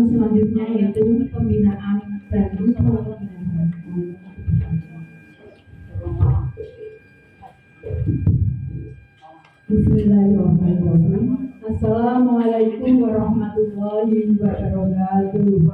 selanjutnya yaitu pembinaan dan Bismillahirrahmanirrahim. Assalamualaikum warahmatullahi wabarakatuh.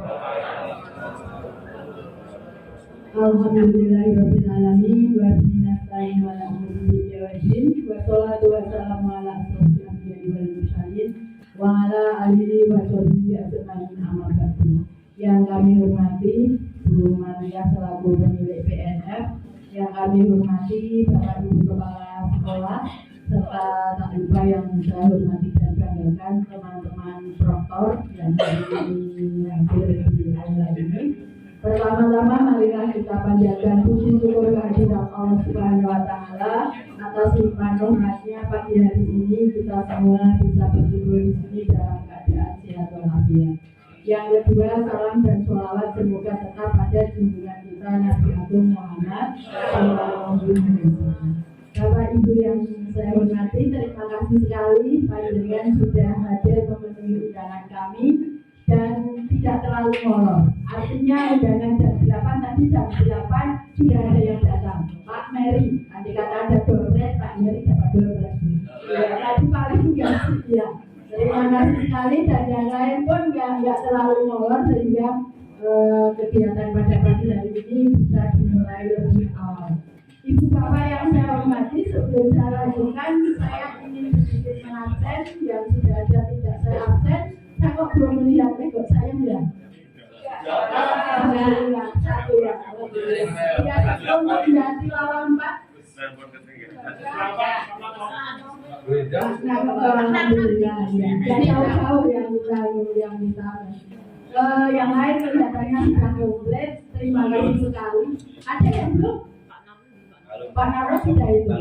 Alhamdulillahirabbil alamin wa bihi nasta'in wa la ilaha illa huwa wa sholatu wassalamu ala asyrofil anbiya'i wal mursalin wa ala alihi wa sahbihi ajmain amma ba'du. Yang kami hormati Bu Maria selaku pemilik PNF, yang kami hormati Bapak Ibu Kepala Sekolah, serta tak lupa yang saya hormati dan banggakan teman-teman proktor yang hadir di acara ini. Pertama-tama marilah kita panjatkan puji syukur kehadirat Allah Subhanahu wa Ta'ala atas limpahan rahmatnya pagi hari ini kita semua bisa berkumpul di sini dalam keadaan sehat walafiat. Yang kedua, salam dan sholawat semoga tetap pada junjungan kita Nabi Agung Muhammad Sallallahu Alaihi Wasallam. Bapak Ibu yang saya hormati, terima kasih sekali panjenengan sudah hadir memenuhi undangan kami dan tidak terlalu molor. Artinya undangan jam 8 tadi jam 8 sudah ada yang datang. Pak Mary, andai kata ada dompet, Pak Mary dapat dompet. Ya, tadi paling enggak ya. Terima kasih sekali dan yang lain pun enggak terlalu molor sehingga kegiatan pada pagi hari ini bisa dimulai lebih awal. Ibu Bapak yang saya hormati, sebelum saya lanjutkan, saya ingin sedikit mengabsen yang sudah ada tidak saya absen. Saya kok belum melihat kok saya bilang. Ya, satu ya. Ya, untuk ganti lawan Pak. Alhamdulillah ya. Jauh-jauh yang kita. Yang lain kelihatannya sudah komplit. Terima kasih sekali. Ada yang belum? Pak Naro sudah itu.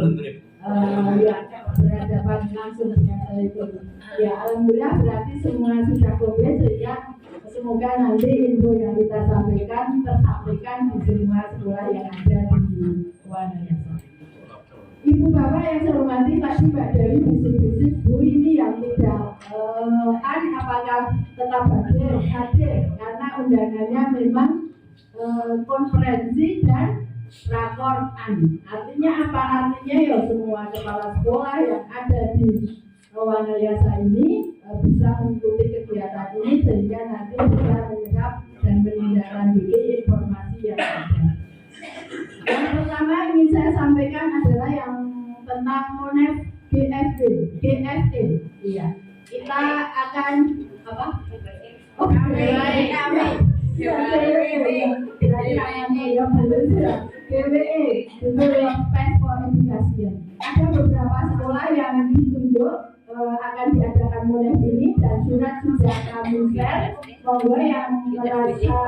Ya, berhadapan langsung dengan saya itu. Ya, alhamdulillah berarti semua sudah komplit sehingga semoga nanti info yang kita sampaikan tersampaikan di semua sekolah yang ada di Wanayasa. Ibu Bapak yang saya hormati, tadi Mbak Dewi bisik-bisik Bu ini yang tidak apakah tetap hadir karena undangannya memang konferensi dan rakortan. Artinya apa? Artinya ya semua kepala sekolah yang ada di Wanayasa ini bisa mengikuti kegiatan ini sehingga nanti bisa menyerap dan menindaklanjuti informasi yang ada. Yang pertama ingin saya sampaikan adalah yang tentang MONEF GFE. Iya. Kita akan apa? Oh, GWE, Develop Space for Education. Ada beberapa sekolah yang ditunjuk akan diadakan MONEF ini dan surat sudah kami share. Monggo yang merasa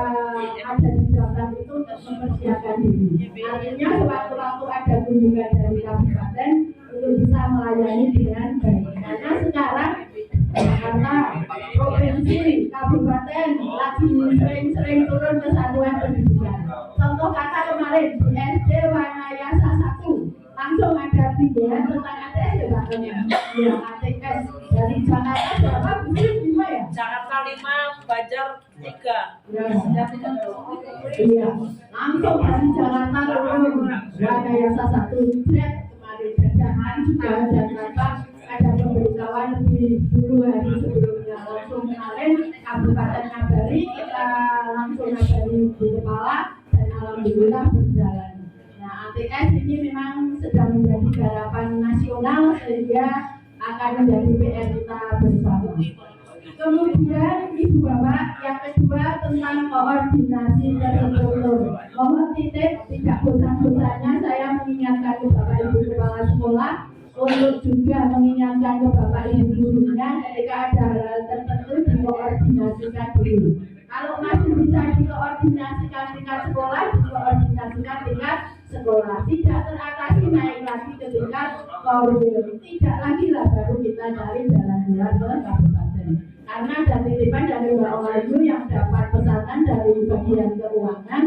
ada di daftar itu untuk mempersiapkan diri. Artinya sewaktu-waktu ada kunjungan dari kabupaten untuk bisa melayani dengan baik. Karena sekarang karena provinsi, kabupaten lagi sering-sering turun ke satuan pendidikan. Contoh kata kemarin di SD Wanayasa 1 langsung ada bimbingan tentang ATS ya Pak? Ya, ATS dari Jakarta berapa? Bisa 5 ya? Jakarta 5, Banjar 3. Ya. Iya, langsung dari Jakarta turun Wanayasa 1 kemarin jajahan juga ada berapa? Ada pemberitahuan lebih dulu hari sebelumnya langsung kemarin Kabupaten Nagari kita langsung ngabari di kepala dan alhamdulillah berjalan. Nah, ATS ini memang sedang menjadi garapan nasional sehingga akan menjadi PR kita bersama. Kemudian Ibu Bapak yang kedua tentang koordinasi terstruktur. Mohon tidak bosan-bosannya saya mengingatkan ke Bapak Ibu Kepala Sekolah untuk juga mengingatkan ke Bapak Ibu gurunya ketika ada hal tertentu dikoordinasikan dulu. Kalau masih bisa dikoordinasikan tingkat sekolah, dikoordinasikan tingkat sekolah. Tidak teratasi naik lagi ke tingkat koordinator. Tidak lagi lah baru kita cari jalan keluar ke kabupaten. Karena ada titipan dari Mbak Olayu yang dapat pesanan dari bagian keuangan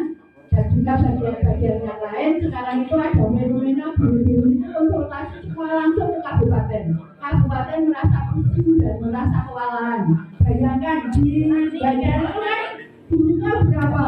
dan juga bagian-bagian yang lain. Sekarang itu ada menu-menu biru-biru itu konsultasi semua langsung ke kabupaten. Kabupaten merasa pusing dan merasa kewalahan. bayangkan di bagian itu kan gurunya berapa?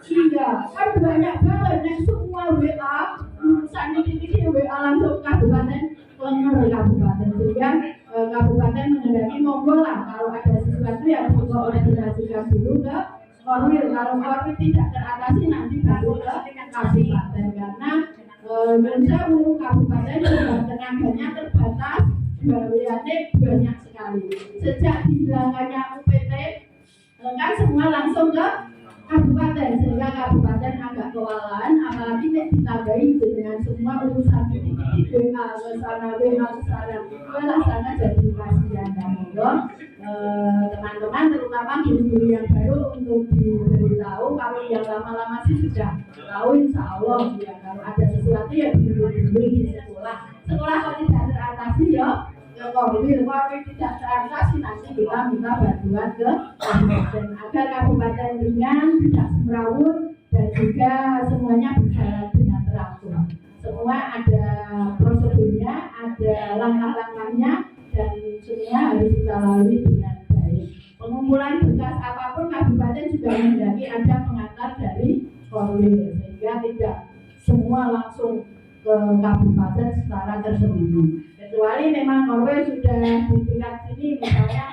Iya, kan banyak banget yang semua WA urusan ini WA langsung kabupaten Klenger kabupaten sehingga kabupaten menghendaki monggo lah kalau ada sesuatu yang perlu koordinasikan dulu ke Korwil. Kalau Korwil tidak teratasi nanti baru ke kabupaten karena Indonesia kabupaten juga tenaganya terbatas, biayanya banyak sekali. Sejak dihilangkannya UPT kan semua langsung ke kabupaten sehingga kabupaten agak kewalahan, apalagi ditambahi dengan semua urusan sedikit WA ke sana WA ke sana jadi kasihan. Dan monggo teman-teman terutama guru-guru yang baru untuk diberitahu, kalau yang lama-lama sih sudah tahu insya Allah ya, kalau ada sesuatu ya dulu di sekolah kalau tidak teratasi ya Korwil tidak teratasi nanti kita minta bantuan ke kabupaten agar kabupaten ringan tidak semrawut dan juga semuanya berjalan dengan teratur. Semua ada prosedurnya, ada langkah-langkahnya dan semua harus kita lalui dengan baik. Pengumpulan berkas apapun kabupaten juga menghendaki ada pengantar dari Korwil sehingga tidak semua langsung ke kabupaten secara tersendiri. Kecuali memang Korwil sudah di tingkat sini, misalnya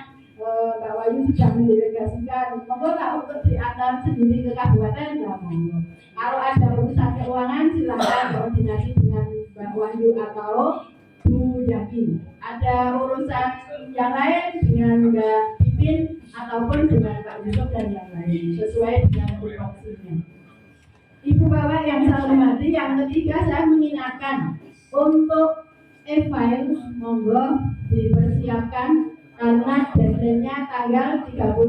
Mbak Wayu sudah mendelegasikan, monggo tak untuk diantar sendiri ke kabupaten, ya monggo. Kalau ada urusan keuangan silakan koordinasi dengan Mbak Wayu atau Bu Yaki. Ada urusan yang lain dengan Mbak Pipin ataupun dengan Pak Yusuf dan yang lain sesuai dengan tupoksinya. Ibu Bapak yang saya hormati, yang ketiga saya mengingatkan untuk e-file monggo dipersiapkan karena deadline-nya tanggal 30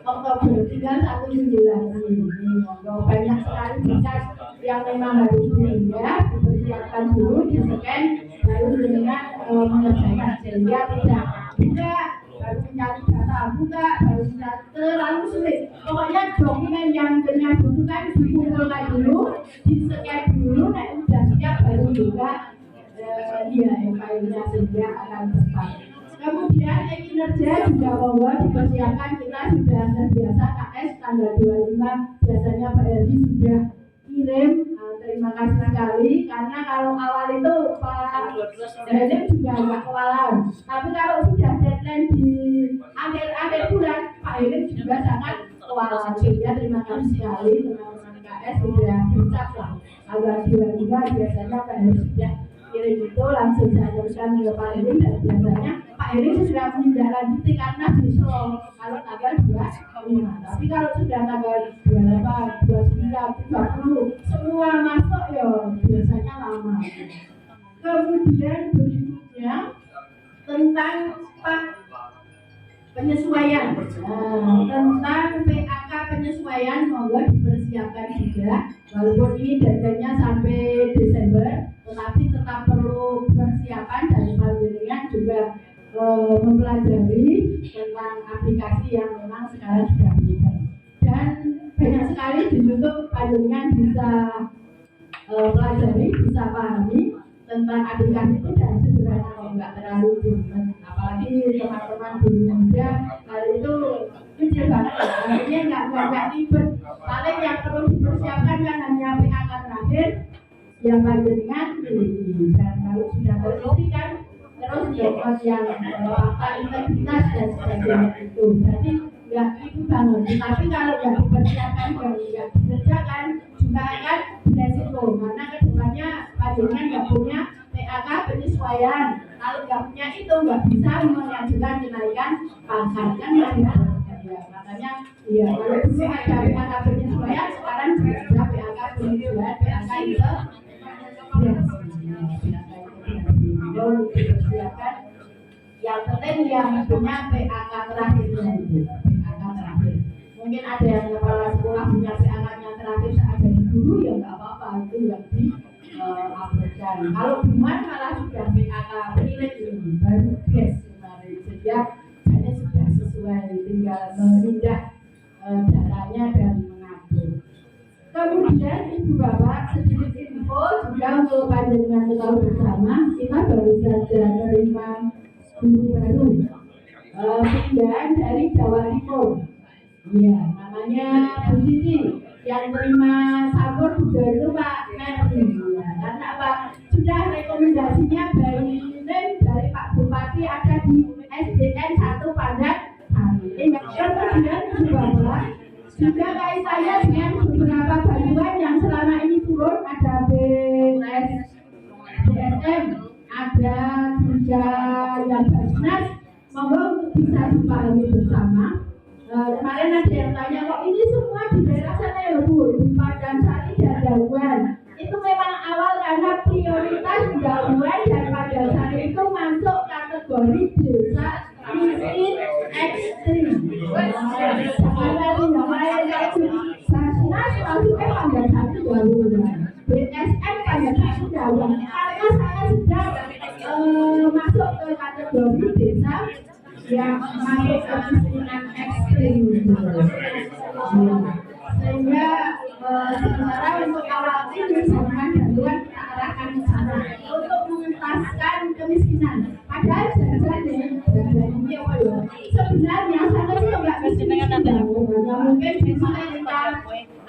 Oktober, tinggal 1 bulan ini. Monggo banyak sekali berkas yang memang harus dipersiapkan dulu, di-scan baru dengan mengerjakan sehingga tidak baru mencari data, baru mencari terlalu sulit. Pokoknya dokumen yang benar butuhkan dikumpulkan dulu, di-scan dulu, nanti sudah siap baru juga e-filenya sehingga akan tepat. Kemudian kinerja juga monggo dipersiapkan, kita sudah terbiasa KS tanggal 25 biasanya Pak Heri sudah kirim. Terima kasih sekali karena kalau awal itu Pak Heri juga agak kewalahan, tapi kalau sudah deadline di akhir bulan Pak Heri juga sangat kewalahan. Sehingga terima kasih sekali teman-teman KS sudah berucap lah tanggal 25 biasanya Pak Heri sudah kirim itu langsung saya teruskan ke Pak Heri dan biasanya Pak Heri sudah menindaklanjuti karena justru kalau tanggal 25, tapi kalau sudah tanggal 28, 29, 30 semua masuk ya biasanya lama. Kemudian berikutnya tentang penyesuaian, tentang PAK penyesuaian monggo dipersiapkan juga, walaupun ini deadline-nya sampai Desember, tetapi tetap perlu persiapan dan panjenengan juga mempelajari tentang aplikasi yang memang sekarang sudah ada dan banyak sekali di YouTube panjenengan bisa pelajari, bisa pahami tentang aplikasi itu dan sederhana kok, nggak terlalu rumit. Apalagi teman-teman guru muda kali itu kecil banget, artinya nggak ribet. Paling yang perlu dipersiapkan kan hanya PAK terakhir yang panjenengan miliki, dan kalau sudah terisi kan terus dapat yang fakta integritas dan sebagainya itu. Jadi nggak itu banget. Tapi kalau nggak dipersiapkan dan nggak dikerjakan juga akan beresiko karena kedepannya panjenengan nggak punya PAK penyesuaian. Kalau nggak punya itu nggak bisa mengajukan kenaikan pangkat kan ya. Makanya ya kalau dulu ada PAK penyesuaian, sekarang juga ada PAK penyesuaian, PAK itu dipersiapkan. Yang penting yang punya PAK terakhirnya itu, PAK terakhir. Mungkin ada yang kepala sekolah punya PAK-nya terakhir saat jadi guru ya nggak apa-apa, itu yang diuploadkan. Kalau Buman malah sudah PAK penilai ini baru guys kemarin, sehingga hanya sudah sesuai, tinggal memindah datanya dan mengatur. Kemudian Ibu Bapak sedikit info juga untuk panjenengan ketahui bersama, kita baru saja menerima guru baru Kemudian dari Jawa Timur, iya, namanya Bu Cici, yang terima sabur juga itu Pak Merdi, ya. Karena apa? Sudah rekomendasinya dari Pak Bupati ada di SDN 1 Padang. Kemudian juga kaitannya dengan beberapa bantuan yang selama ini turun, ada BSM, ada juga yang Basnas. Monggo bisa dipahami bersama. Kemarin ada yang tanya, kok ini semua di daerah sana ya Bu, di Padang Sari dan Dawan. Itu memang awal karena prioritas Dawan dan Padang Sari itu masuk kategori desa miskin ekstrim. Basnas masuknya Padang Sari Dawan, BSM Padang Sari Dawan. Karena saya sudah masuk ke kategori desa yang masuk ke kemiskinan ekstrim, sehingga sementara untuk awal ini jangan bantuan kita arahkan ke sana untuk mengentaskan kemiskinan. Padahal jajan ini apa ya? Sebenarnya sana sih nggak miskin, mungkin bisa kita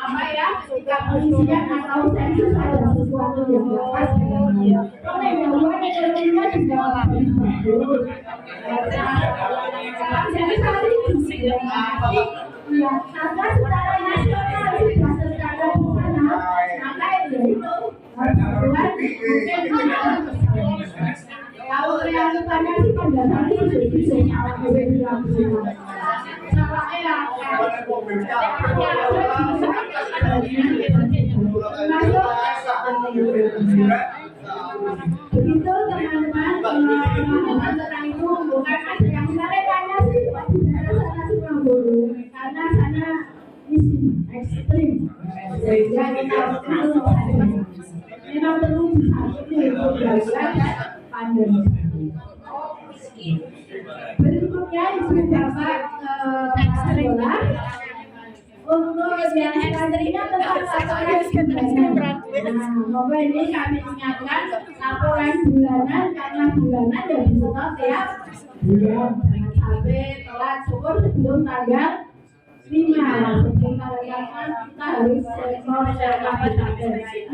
apa ya? Jika polisian atau sensus ada sesuatu yang nggak pas dengan dia. Karena bahwa ekonominya juga bagus. Jadi saat ini ya, karena secara nasional sudah tercatat di sana, maka itu kalau realitanya sih pada saat itu bisa salah beberapa salah begitu teman-teman, tentang itu bukan ada yang mereka sih di daerah sana semua boleh, karena sana miskin ekstrim, sehingga kita perlu memang perlu disampaikan pandemi. Berikutnya beberapa sekolah untuk yang ekstrimnya semoga ini kami ingatkan laporan bulanan, karena bulanan ya disetor tiap bulan, jangan sampai telat syukur sebelum tanggal 5. Sebelum tanggal 5 kita harus setor KPKP.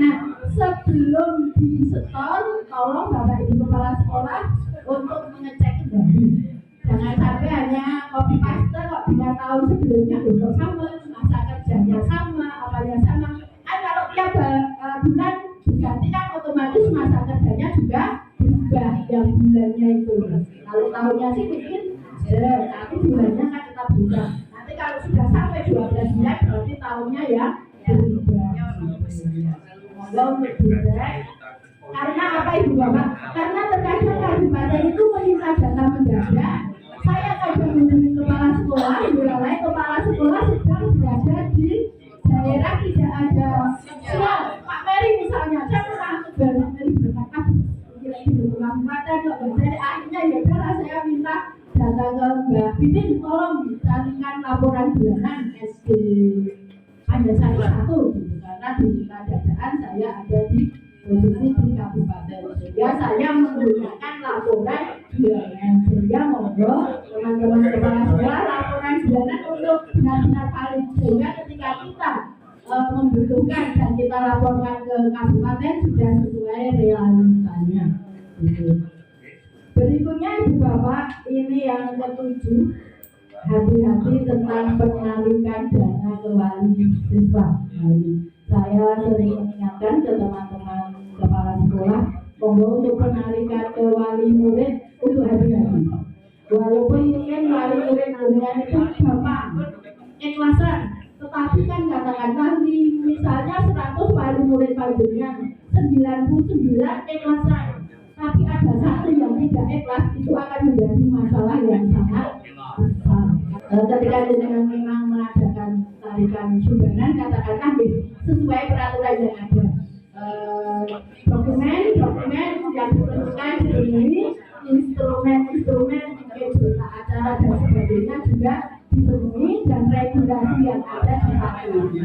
Nah, sebelum disetor tolong Bapak Ibu Kepala Sekolah untuk mengecek kembali. Jangan sampai hanya copy paste kok 3 tahun sebelumnya udah sama, masa kerjanya sama, apanya sama. Kan kalau tiap bulan diganti kan otomatis masa kerjanya juga berubah yang bulannya itu. Kalau tahunnya sih mungkin tapi bulannya kan tetap berubah. Nanti kalau sudah sampai 12 bulan berarti tahunnya ya berubah. Semoga untuk dicek. Karena apa Ibu Bapak? Karena terkadang kabupaten itu meminta data mendadak. Saya kadang menghubungi kepala sekolah, mulai kepala sekolah sedang berada di daerah tidak ada surat. Pak Mary misalnya, saya pernah baru Mary berkata di kabupaten kok jadi akhirnya ya udah saya minta data ke Mbak Bitin, tolong dicarikan laporan bulanan SD Padang Sari 1 gitu. Karena diminta dadaan saya ada di posisi di kabupaten, ya saya menggunakan laporan bulanan. Sehingga monggo teman-teman kepala sekolah laporan bulanan untuk benar-benar valid, sehingga ketika kita membutuhkan dan kita laporkan ke kabupaten sudah sesuai realitanya. Berikutnya Ibu Bapak, ini yang ke-7, hati-hati tentang penarikan dana ke wali siswa. Saya sering mengingatkan ke teman-teman kepala sekolah, monggo untuk penarikan ke wali murid untuk hati-hati. Walaupun ini kan wali murid dengan itu bapak ikhlasan, tetapi kan katakanlah misalnya 100 wali murid panjenengan, 99 ikhlasan, tapi ada satu yang tidak ikhlas, itu akan menjadi masalah yang sangat besar. Ketika dengan memang mengadakan tarikan sumbangan, katakanlah sesuai peraturan yang ada. Dokumen yang diperlukan ini, instrumen berita acara dan sebagainya juga dipenuhi, dan regulasi yang ada dipatuhi.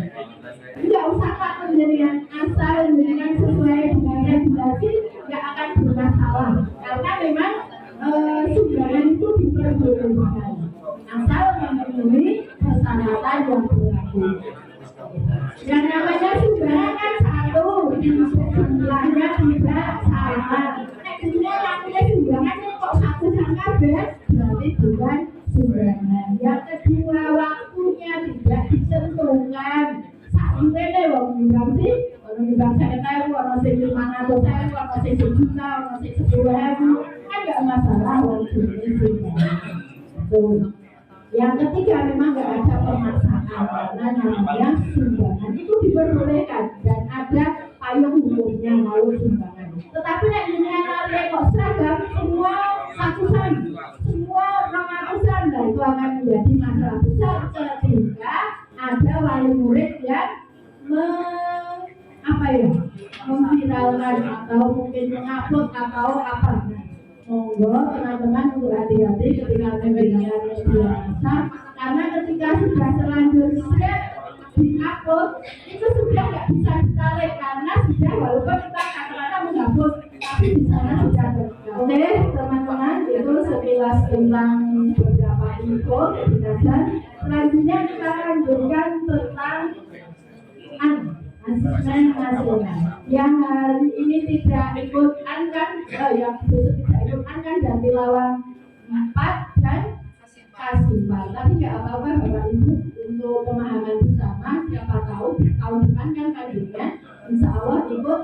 Tidak usah Pak penjadian asal dengan sesuai dengan regulasi, nggak akan bermasalah, karena memang sumbangan itu diperlukan diperbolehkan asal memenuhi persyaratan yang berlaku. Yang namanya sumbangan kan satu, jumlahnya tidak sama. Akhirnya namanya sumbangan kok satu sama berarti bukan sumbangan. Yang kedua, waktunya tidak ditentukan. Saat ini wong nyumbang sih, orang nyumbang 1.000, orang sing 500.000, orang sing 1 juta, orang sing 10.000, kan nggak masalah wong sumbangan. Yang ketiga, memang nggak ada pemaksaan karena namanya sumbangan itu diperbolehkan dan ada payung hukumnya kalau sumbangan. Tetapi nek jenengan kok seragam semua ratusan, semua 200-an, nah itu akan menjadi masalah besar ketika ada wali murid yang memviralkan atau mungkin mengupload atau apa. Monggo teman-teman untuk hati-hati ketika menggunakan media massa, karena ketika sudah terlanjur share di-upload itu sudah nggak bisa ditarik karena sudah walaupun kita kata-kata menghapus tapi di sana sudah terkait. Oke teman-teman, itu sekilas tentang beberapa info dan selanjutnya kita lanjutkan tentang asesmen nasional yang hari ini tidak ikut kan yang besok tidak ikut kan dan tilawang 4 dan Kasifah. Tapi nggak apa-apa Bapak Ibu, untuk pemahaman bersama, siapa tahu tahun depan kan kajiannya insya Allah ikut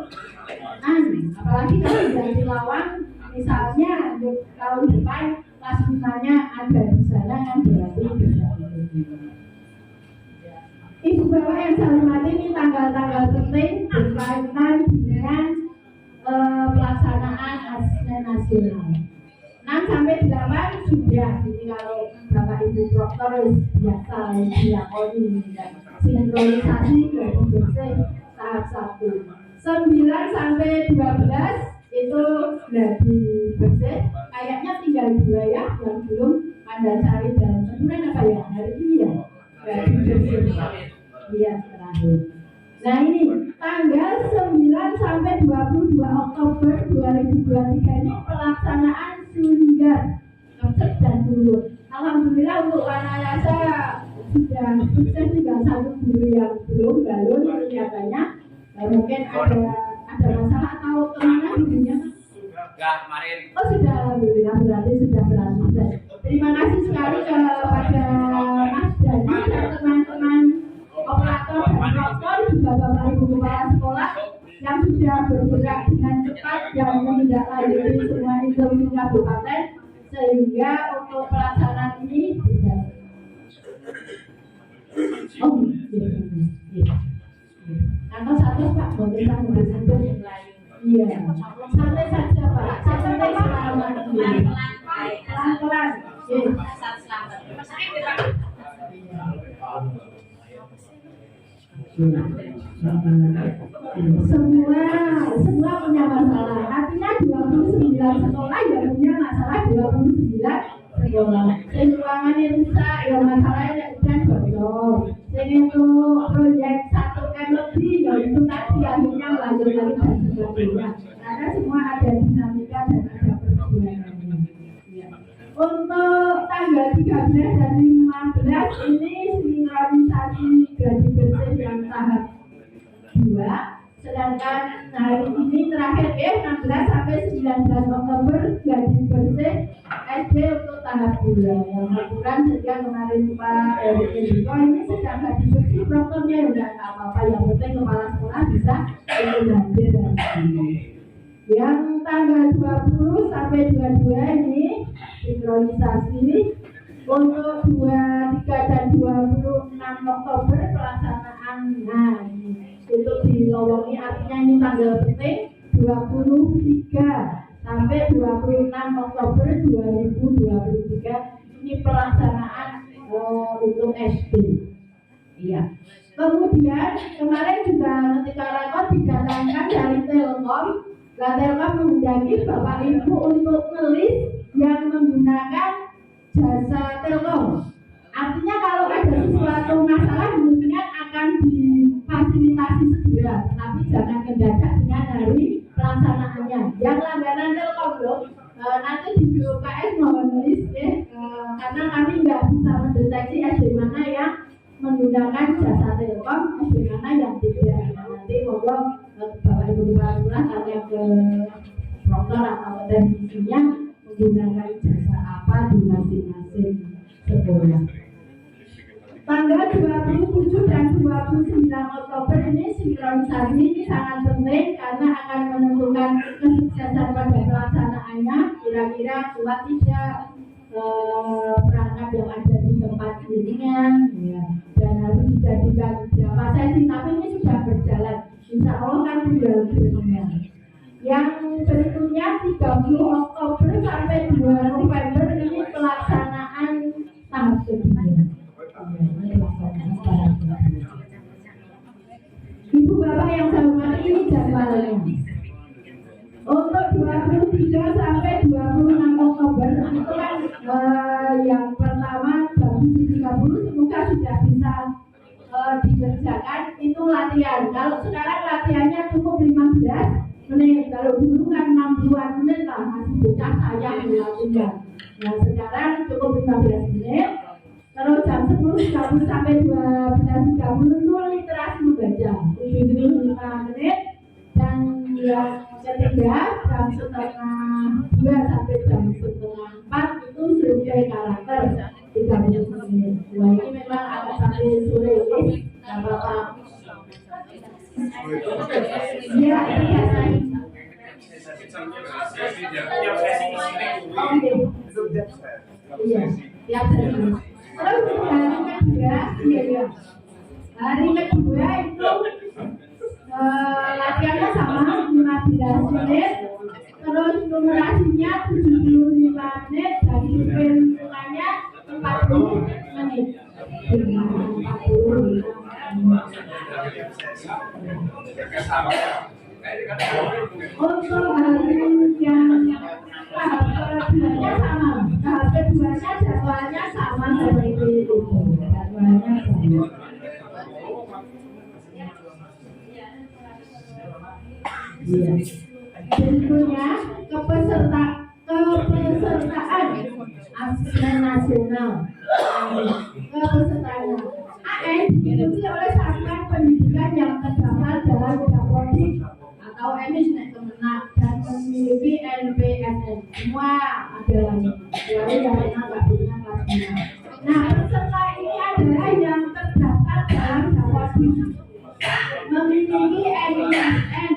apalagi kalau sudah tilawang misalnya tahun depan kelas 5-nya ada di sana kan berarti bisa ikut. Ibu Bapak yang saya hormati, ini tanggal-tanggal penting berkaitan dengan pelaksanaan asesmen nasional. 6 sampai 8 sudah, jadi kalau Bapak Ibu Dokter biasa dilakoni dan sinkronisasi dari bersih tahap 1. 9 sampai 12 itu dari bersih, kayaknya tinggal 2 ya yang belum Pandasari dan kemudian apa ya hari ini ya. Iya terakhir. Nah ini tanggal 9 sampai 22 Oktober 2023 ini pelaksanaan Sulingar Kecek dan Dulu. Alhamdulillah untuk Wanayasa sudah sukses, tinggal 1 guru yang belum balon kelihatannya. Mungkin ada masalah atau kemana gurunya? Enggak, kemarin. Oh sudah, alhamdulillah berarti sudah 100%. Terima kasih sekali kepada Mas Dani dan teman-teman operator dan dokter juga Bapak Ibu kepala sekolah yang sudah bergerak dengan cepat dan menindaklanjuti semua instruksi kabupaten sehingga untuk pelaksanaan ini berjalan. Oh, iya. Atau satu Pak, boleh Pak saja. Iya, santai saja Pak, santai selamat. Pelan-pelan. Semua punya masalah. Artinya 29 sekolah ya punya masalah 29 sekolah. Ruangan yang rusak ya masalahnya udah bocor. Jadi itu proyek 1M lebih ya itu tadi akhirnya lanjut lagi dan sebagainya. Karena semua ada dinamika dan ada perjuangannya. Untuk tanggal 13 dan 15 ini sinkronisasi gladi bersih yang tahap 2. Sedangkan hari ini terakhir 16 sampai 19 Oktober gladi bersih SD untuk tahap 2. Yang laporan sejak kemarin Pak Eriko ini sedang gladi bersih, proktornya ya udah nggak apa-apa, yang penting kepala sekolah bisa ikut hadir dan yang tanggal 20 sampai 22 ini sinkronisasi untuk 23 dan 26 Oktober pelaksanaan. Nah ini untuk dilowongi, artinya ini tanggal penting 23 sampai 26 Oktober 2023 ini pelaksanaan untuk SD. Iya. Kemudian kemarin juga ketika rakor didatangkan dari Telkom. Telkom mengundang Bapak Ibu untuk ngelis yang menggunakan jasa Telkom. Artinya kalau ada sesuatu masalah mungkin akan difasilitasi segera, tapi jangan mendadak dengan hari pelaksanaannya. Yang langganan Telkom loh, nanti di BUKS mohon nulis ya, karena kami nggak bisa mendeteksi SD mana yang menggunakan jasa Telkom, SD mana yang tidak. Nanti moga Bapak Ibu Kepala Sekolah tanya ke dokter atau teknisinya menggunakan jasa apa di masing-masing sekolah. Tanggal 27 dan 29 Oktober ini sinkronisasi ini sangat penting karena akan menentukan kesuksesan pada pelaksanaannya, kira-kira kuat tidak perangkat yang ada di tempat bimbingan ya, dan harus dijadikan berapa sesi, tapi ini sudah berjalan, insya Allah kan tinggal berkembang. Yang berikutnya 30 Oktober sampai 2 November ini pelaksanaan tahap kedua. Ibu Bapak yang saya hormati, ini jadwalnya. Untuk 23 sampai 26 Oktober itu kan yang pertama jam 7.30 semoga sudah bisa dikerjakan itu latihan. Kalau sekarang latihannya cukup 15 menit, kalau dulu kan 60-an menit lah, masih bocah saya melakukan. Nah sekarang cukup 15 menit. Terus jam 10.30 sampai 12.30 itu literasi membaca 75 menit. Dan yang ketiga jam 3:30 sampai jam 3:30 itu survei karakter 30 menit. Wah ini memang agak sampai sore ya, nggak apa-apa. Ya, iya saya. Oke. Iya, tiap sesi. Terus hari kedua itu latihannya sama 15 menit, terus durasinya 75 menit dan hitungannya 40 menit. 40. Untuk hari yang tahap keduanya sama, tahap keduanya jadwalnya sama seperti itu, jadwalnya sama. Iya. Berikutnya kepesertaan asesmen nasional. Kepesertaan AN diikuti oleh satuan pendidikan yang terdaftar dalam Dapodik atau EMIS Kemenak dan memiliki NPSN. Semua ada lagi. Jadi yang nggak punya kelas 5. Nah, peserta ini adalah yang terdaftar dalam Dapodik, memiliki NPSN.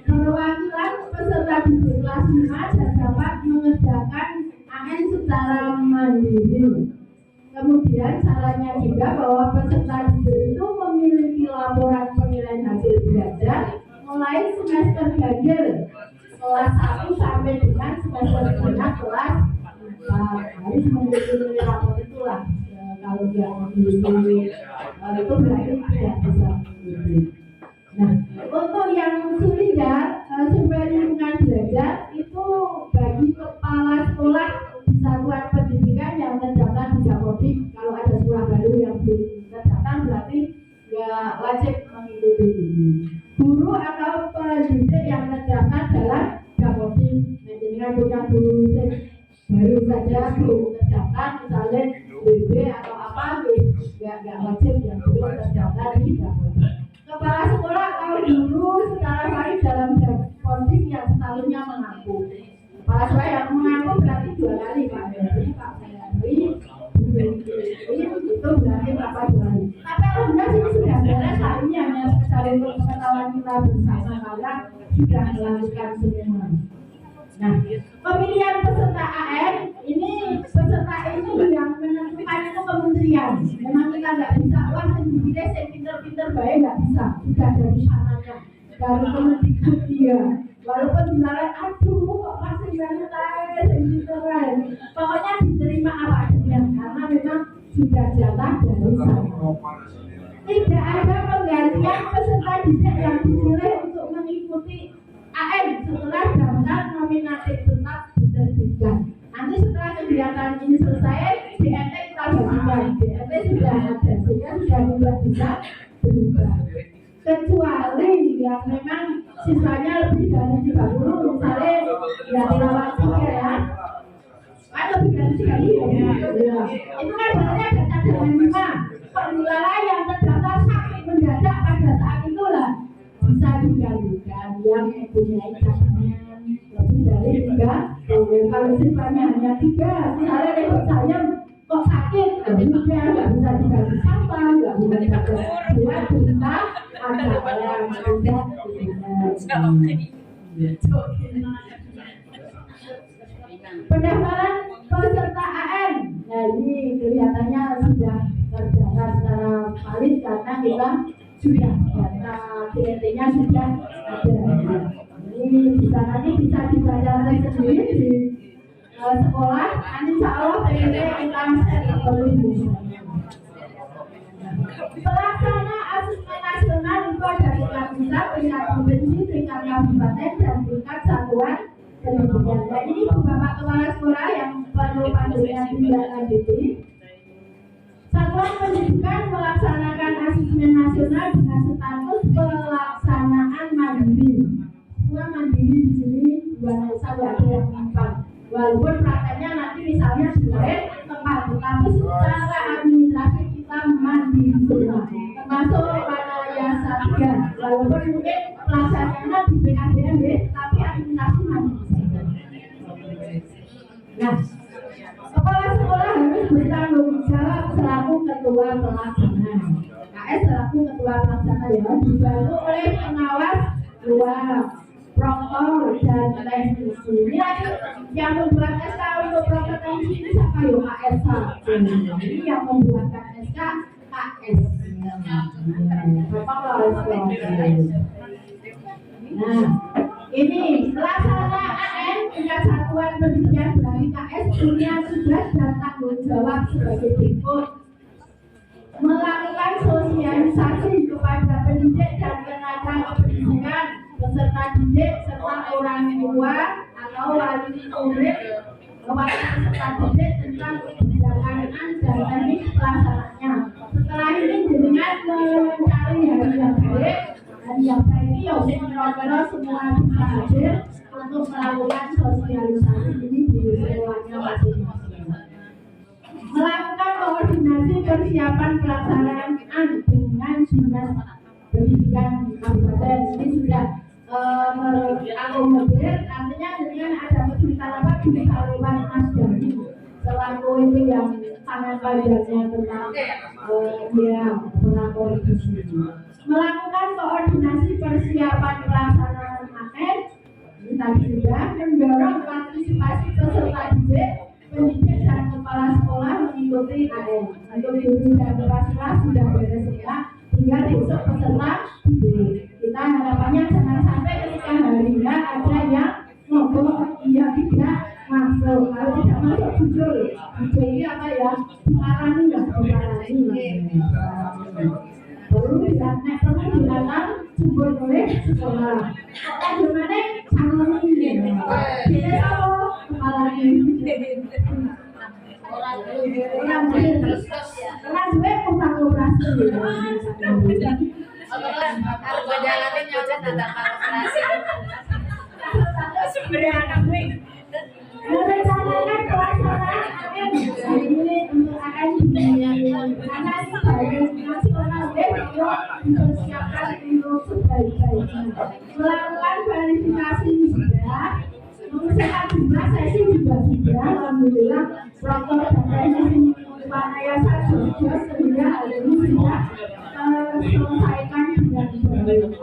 Perwakilan peserta didik kelas 5 dan dapat mengerjakan AN secara mandiri. Kemudian caranya juga bahwa peserta didik itu memiliki laporan penilaian hasil belajar mulai semester ganjil kelas 1 sampai dengan semester genap kelas 4. Harus memiliki rapor itulah. Kalau dia memiliki itu berarti tidak bisa mengikuti. Nah, untuk yang sulit ya, survei lingkungan belajar itu bagi kepala sekolah di satuan pendidikan yang terdaftar di Dapodik. Kalau ada sekolah baru yang belum terdaftar berarti nggak wajib mengikuti ini. Guru atau pendidik yang terdaftar dalam Dapodik, nah ini kan punya guru baru saja belum terdaftar, misalnya BB atau apa, nggak wajib yang belum terdaftar di Dapodik. Kepala sekolah atau guru secara baik dalam Dapodik yang selalunya mengaku. Kepala sekolah yang mengaku berarti 2 kali Pak Ferry, Pak Ferry, itu berarti berapa 2 kali. Tapi alhamdulillah ini sudah beres, hanya mencari pengetahuan kita bersama karena sudah melakukan semua. Nah, pemilihan peserta AN ini peserta ini yang menentukan itu kementerian. Memang kita nggak bisa, wah sendiri saya pinter-pinter baik nggak bisa. Sudah dari syaratnya dari Kemendikbud dia. Walaupun dilarang, aduh kok masih banyak saya pinteran. Pokoknya diterima apa adanya karena memang sudah jatah dari sana. Tidak ada penggantian peserta didik yang dipilih untuk mengikuti AN setelah daftar nominatif tetap diterbitkan. Nanti setelah kegiatan ini selesai, DNT kita bagikan. DNT sudah ada, sehingga sudah tidak bisa berubah. Kecuali yang memang siswanya lebih dari 30, misalnya yang lewat tiket sekali ya. Itu kan sebenarnya ada cadangan 5. Kok nilai yang terdaftar sakit mendadak pada saat itulah bisa dikalikan yang mempunyai cadangan lebih dari 3. Kalau sifatnya hanya 3, misalnya rekod saya kok sakit, juga nggak bisa dikasih sampah, nggak bisa dikasih dia cerita ada yang tidak pendaftaran peserta AN. Nah ini kelihatannya sudah terdaftar secara valid karena kita sudah data TNT-nya sudah ada. Ini bisa nanti bisa dibaca sendiri di sekolah. Nanti insya Allah PNT kita set pelaksana asesmen nasional itu ada tingkat pusat, tingkat provinsi, tingkat kabupaten dan tingkat satuan pendidikan. Dan ini Bapak Kepala Sekolah yang perlu panduannya tidak lanjuti. Satuan pendidikan melaksanakan asesmen nasional dengan status pelaksanaan mandiri. Semua mandiri di sini bukan saja ada yang empat. Walaupun prakteknya nanti misalnya di lain tempat, tetapi secara administrasi kita mandiri semua. Termasuk pada yayasan juga. Walaupun mungkin pelaksanaannya di BKDM, tapi administrasi mandiri. Nah, kepala sekolah harus bertanggung jawab selaku ketua pelaksana. KS selaku ketua pelaksana ya, dibantu oleh pengawas luar, proktor dan teknis. Ini lagi yang membuat SK untuk proktor teknis ini siapa ya? KS. Ini yang membuatkan SK KS. Nah, ini pelaksana AN tingkat satuan pendidikan dari KS punya tugas dan tanggung jawab sebagai berikut: melakukan sosialisasi kepada pendidik dan tenaga kependidikan, peserta didik serta orang tua atau wali murid kepada peserta didik tentang kebijakan dan teknik pelaksanaannya. Setelah ini dengan mencari hari yang baik dan yang baik ini ya kira-kira semua bisa hadir untuk melakukan sosialisasi ini di sekolahnya masing-masing. Melakukan koordinasi persiapan pelaksanaan dengan dinas pendidikan kabupaten. Ini sudah mengakomodir, artinya dengan ada kesulitan apa bisa lewat Mas Dani selaku itu yang sangat pajarnya tentang dia melakukan melakukan koordinasi persiapan pelaksanaan AN. Ini tadi sudah mendorong partisipasi peserta didik, pendidik dan kepala sekolah mengikuti AN. Untuk guru dan kepala sekolah sudah beres ya, tinggal besok peserta didik. Kita harapannya jangan sampai ketika harinya ada yang ngomong iya tidak masuk. Kalau tidak masuk jujur ini apa ya? Diparani nggak diparani. Perlu dilatih, perlu dilatih sumber oleh sekolah. Bagaimana calon ini? Kita tahu kepala ini. Orang gue operasi. Harus berjalanin nyocok tentang operasi. Sebenarnya anak gue. Merencanakan pelaksanaan AN ini untuk AN karena sebagai nasional dipersiapkan untuk sebaik-baiknya. Melakukan verifikasi sudah, mengusahakan jumlah sesi juga sudah. Alhamdulillah, proktor dan teknis Yayasan Jogja sehingga hal ini sudah selesaikan dengan baik.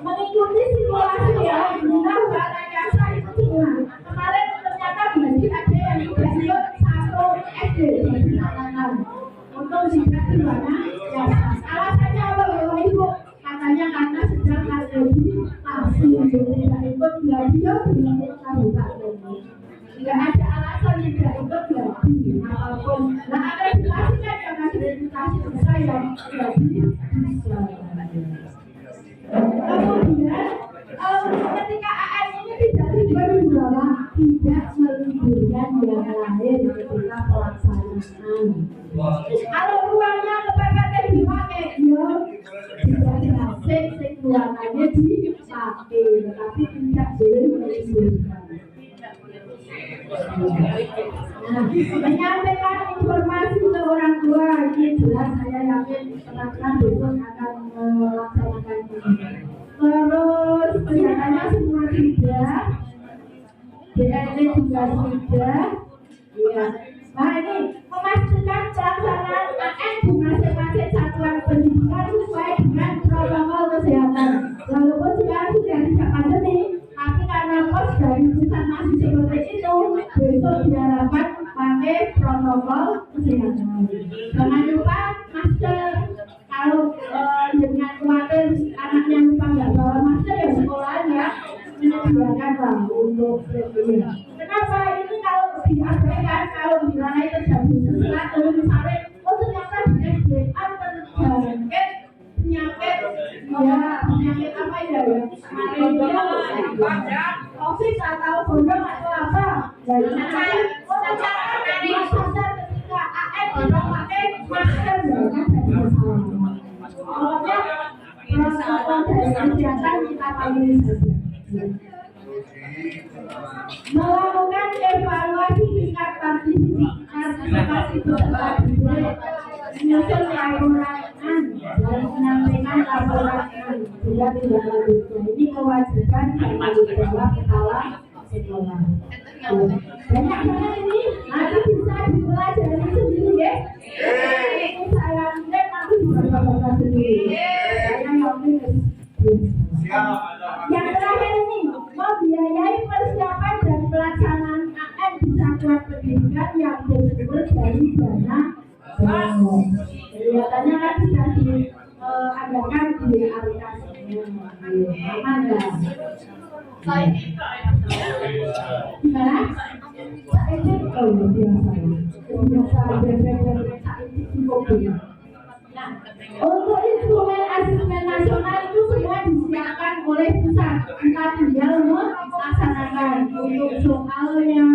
Mengikuti simulasi ya, bila Yayasan itu semua. Kemarin ternyata berarti ada yang sudah siap 1 SD di anak-anak untuk tidak di mana ya. Alasannya apa Bapak Ibu? Katanya karena sedang ada di asli tidak ikut nggak dia belum kabupaten. Tidak ada alasan tidak ikut lagi apapun. Nah akreditasi kan yang akreditasi bisa yang jadi bisa. Kemudian ketika AN ini tidak dibawa, tidak meliburkan yang lain ketika pelaksanaan. Kalau ruangnya ke PPT dipakai, ya tidak berhasil ruangannya dipakai, tetapi tidak boleh meliburkan. Nah, menyampaikan informasi ke orang tua ini jelas saya yakin teman-teman besok akan melaksanakan ini. Terus penjaganya semua sudah, DRT juga sudah, ya. Nah ini memastikan pelaksanaan AN di masing-masing satuan pendidikan sesuai dengan protokol kesehatan. Walaupun sekarang sudah tidak pandemi, tapi karena pos dari pusat masih seperti itu, besok diharapkan pakai protokol kesehatan. Jangan lupa masker. Kalau dengan khawatir anaknya lupa nggak bawa masker ya sekolahnya menyediakan lah untuk berkuliah. Kenapa ini kalau diabaikan, kalau dinilai terjadi sesuatu misalnya, oh ternyata di SDA terjangkit penyakit, ya penyakit apa ya, malaria, COVID atau gondong atau apa? Dari mana? Oh ternyata ketika AN tidak pakai masker ya kan dari masalah. Pokoknya protokol kesehatan kita pahami saja. Melakukan evaluasi tingkat partisipasi peserta didik, menyusun laporan dan menyampaikan laporan sudah tidak lanjutnya. Ini kewajiban dan tanggung jawab kepala sekolah. Banyak banget ini, nanti bisa dipelajari sendiri ya. Ini saya lihat nanti beberapa sendiri. Saya yakin. Yang terakhir ini, membiayai persiapan dan pelaksanaan AN di satuan pendidikan yang bersumber dari dana kelihatannya kan sudah diadakan di aplikasinya. Aman nggak? Gimana? Ini biasa Nah, untuk instrumen asesmen nasional itu semua disiapkan oleh pusat. Kita tinggal melaksanakan untuk soalnya,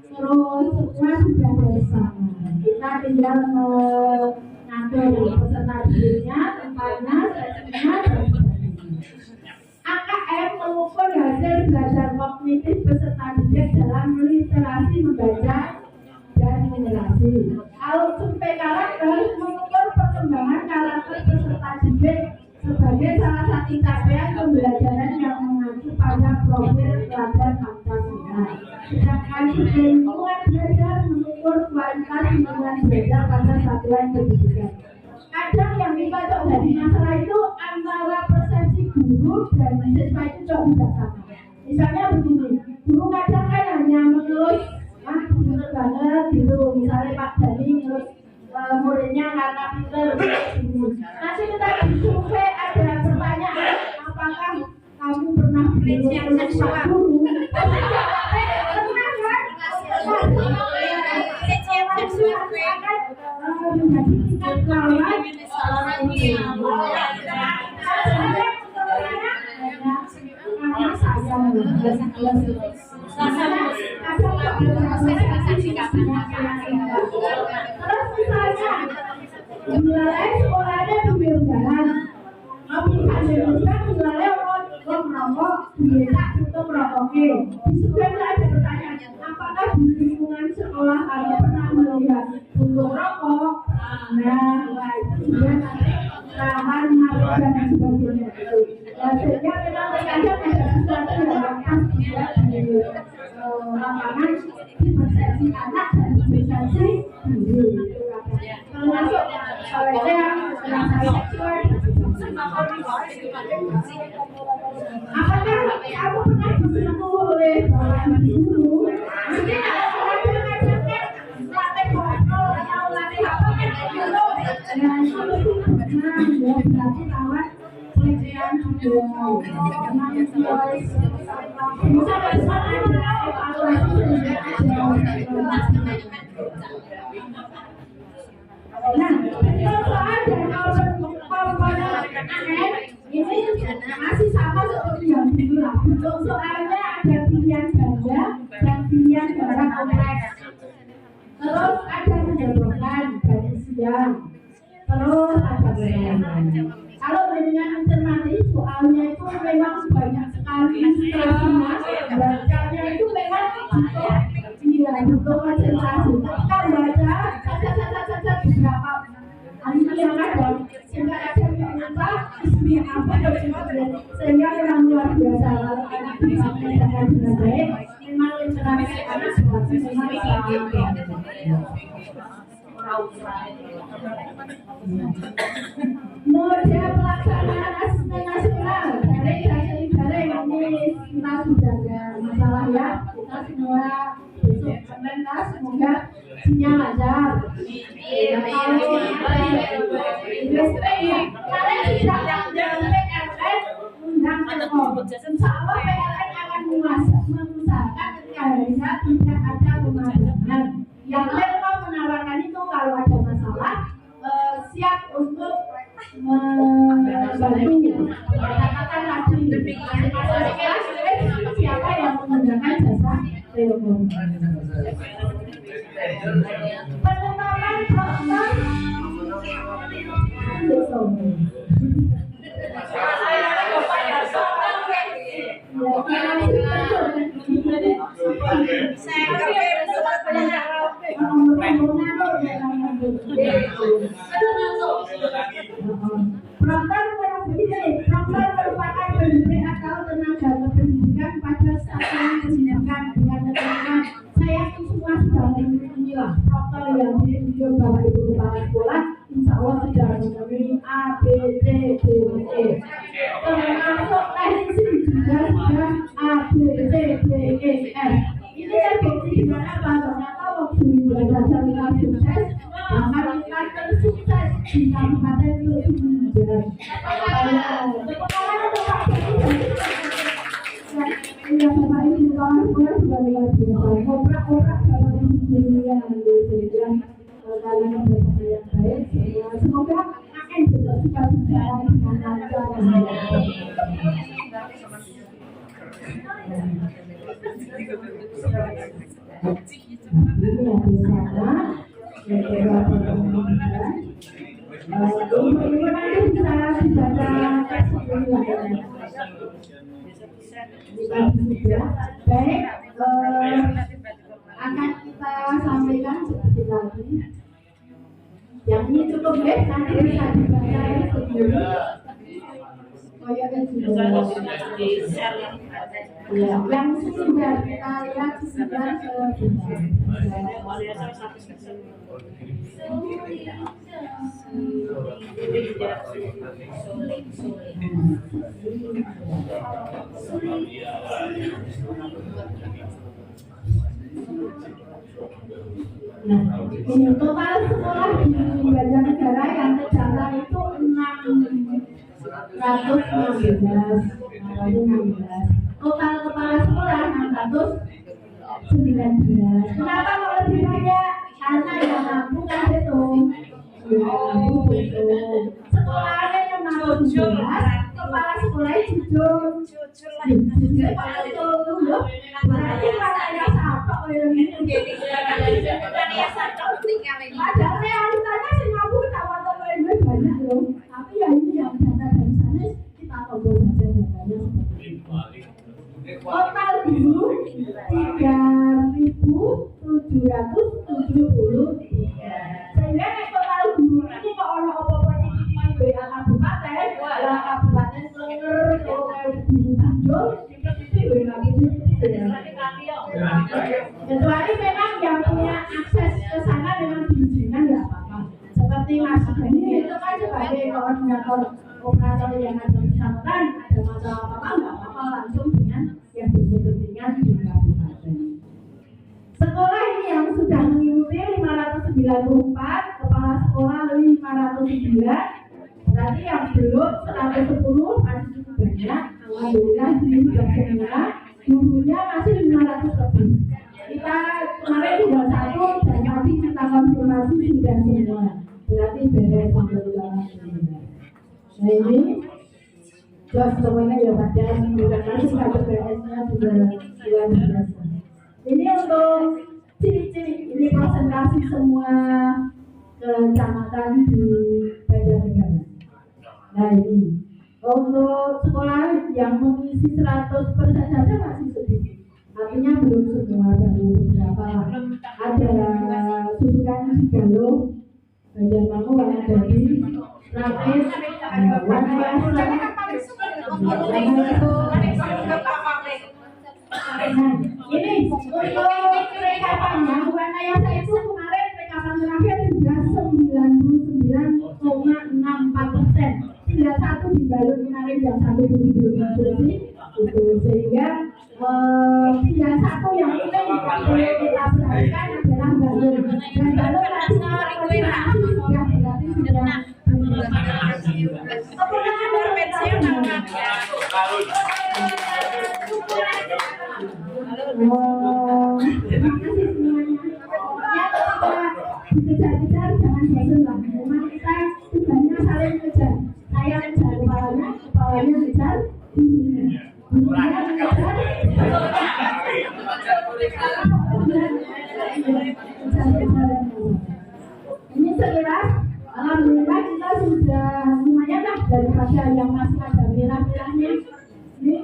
terus semua sudah bersama. Kita tinggal mengatur peserta didiknya, tempatnya, sesinya, dan sebagainya. AKM mengukur hasil belajar kognitif peserta didik dalam literasi membaca dan numerasi. Kalau survei karakter mengukur perkembangan karakter peserta didik sebagai salah satu capaian pembelajaran yang mengacu pada profil teladan Pancasila. Sedangkan survei lingkungan belajar mengukur kualitas lingkungan belajar pada satuan pendidikan. Kadang yang dipajak dari masalah itu antara persepsi guru dan siswa itu tidak sama. Misalnya begini, guru kadang kan hanya mengeluh, pinter banget gitu. Misalnya Pak Dani mengeluh muridnya karena pinter. Nanti kita disurvei ada pertanyaan, apakah kamu pernah mengeluh Pak Guru? Pernah kan? Menjadi tingkat kawan nilai sekolahnya pembiayaan aplikasi juga nilai orang merokok bisa untuk merokoknya. Di sekolah ada pertanyaan, apakah di lingkungan sekolah ada pernah melihat untuk rokok? Nah, itu dia tahan narkoba dan sebagainya. Sehingga memang terkadang ada sesuatu yang pas tidak di lapangan di persepsi anak dan persepsi guru. Termasuk pelecehan seksual. Apakah kamu pernah disentuh oleh bapak guru? Mungkin ada latih kontrol atau latih apa gitu. Dan itu berarti lawan pelecehan seksual. Bisa bersama Nah, soal dan komponen AN ini masih sama seperti yang dulu lah. Untuk soalnya ada pilihan ganda dan pilihan barang kompleks. Terus ada penjabaran dan isian. Terus ada pertanyaan. Kalau dengan mencermati soalnya itu memang banyak sekali ilustrasinya, bacanya itu memang butuh konsentrasi. Ketika baca, cacat beberapa anime yang ada, sehingga ada yang lupa ismi apa sehingga memang luar biasa. Kalau anak bisa mendengarkan dengan baik, memang literasi anak seperti memang model pelaksanaan asesmen nasional dari hasil ini kita sudah ada masalah ya, kita semua besok pemerintah semoga sinyal lancar. Kalian tidak PLN undang Telkom, insya Allah PLN akan mengusahakan ketika bisa tidak ada pemasangan. Yang Telkom menawarkan itu kalau ada masalah siap untuk membantu. Katakan tadi siapa yang menggunakan jasa Telkom. Penetapan program program merupakan pendidik atau tenaga kependidikan pada satuan pendidikan dengan ketentuan. Saya yakin semua sudah inilah protokol yang diunjuk Bapak Ibu Kepala Sekolah, insya Allah sudah memenuhi A, B, C, D, E. Termasuk teknisi juga sudah A, B, C, D, E, F. Ini terbukti di mana ternyata waktu belajar kita sukses, maka kita tersukses di Kabupaten Lumajang. Ya Bapak Ibu Kepala Sekolah juga luar biasa. Kontrak-kontrak Bapak Ibu yang sehingga kalian bersama yang baik. Semoga AN besok juga berjalan dengan lancar. Ini yang di sana, beberapa pembimbingan. Ibu nanti bisa dibaca baik, akan kita sampaikan sedikit lagi. Yang ini cukup ya, nanti bisa dibaca sendiri. Ya, yang sudah kita lihat sudah Nah, ini total sekolah di Banjarnegara yang tercatat itu 616. Total kepala sekolah 619. Kenapa kok lebih banyak? Karena yang mampu kan itu. Sekolahnya yang 619, kepala sekolahnya jujur. Berarti katanya satu yang ini. Padahal realitanya sih mampu kecamatan lain banyak loh. Tapi ya ini yang data dari sana kita coba saja datanya seperti ini. Total guru 3.773. Sehingga total guru ini kok ono apa-apa di WA kabupaten, kabupaten Slenger, guru Tanjung, itu WA kecuali memang yang punya akses ke sana memang diizinkan nggak apa-apa. Seperti Mas Bani itu kan sebagai koordinator operator yang ada di kecamatan, ada masalah apa nggak apa-apa langsung dengan yang berkepentingan di kabupaten. Sekolah ini yang sudah mengikuti 594, kepala sekolah 509, berarti yang belum 110 masih cukup banyak. Alhamdulillah di semua gurunya masih 500 lebih. Kita kemarin sudah satu dan tadi kita konfirmasi sudah semua. Berarti beres alhamdulillah. Nah ini jelas semuanya ya pada menggunakan satu BS-nya sudah luar biasa. Ini untuk ciri-ciri, ini presentasi semua kecamatan di Banjarnegara. Nah ini untuk sekolah yang mengisi 100% saja masih sedikit. Artinya belum semua, baru beberapa Galuh, Banjarmangu, Wanadadi, Rapis, ini untuk rekapannya, Wanaya saya itu kemarin rekapan terakhir sudah 99,64%. Tinggal satu di Balut kemarin yang satu belum selesai, sehingga tinggal satu yang kita perhatikan adalah Balut. Dan Balut sudah berarti sudah dikejar-kejar jangan bosan lah. Memang kita tujuannya saling kejar. Saya kejar kepalanya, kepalanya kejar dirinya. Kejar. Ini sekilas, alhamdulillah kita sudah lumayan lah daripada yang masih ada merah-merahnya. Ini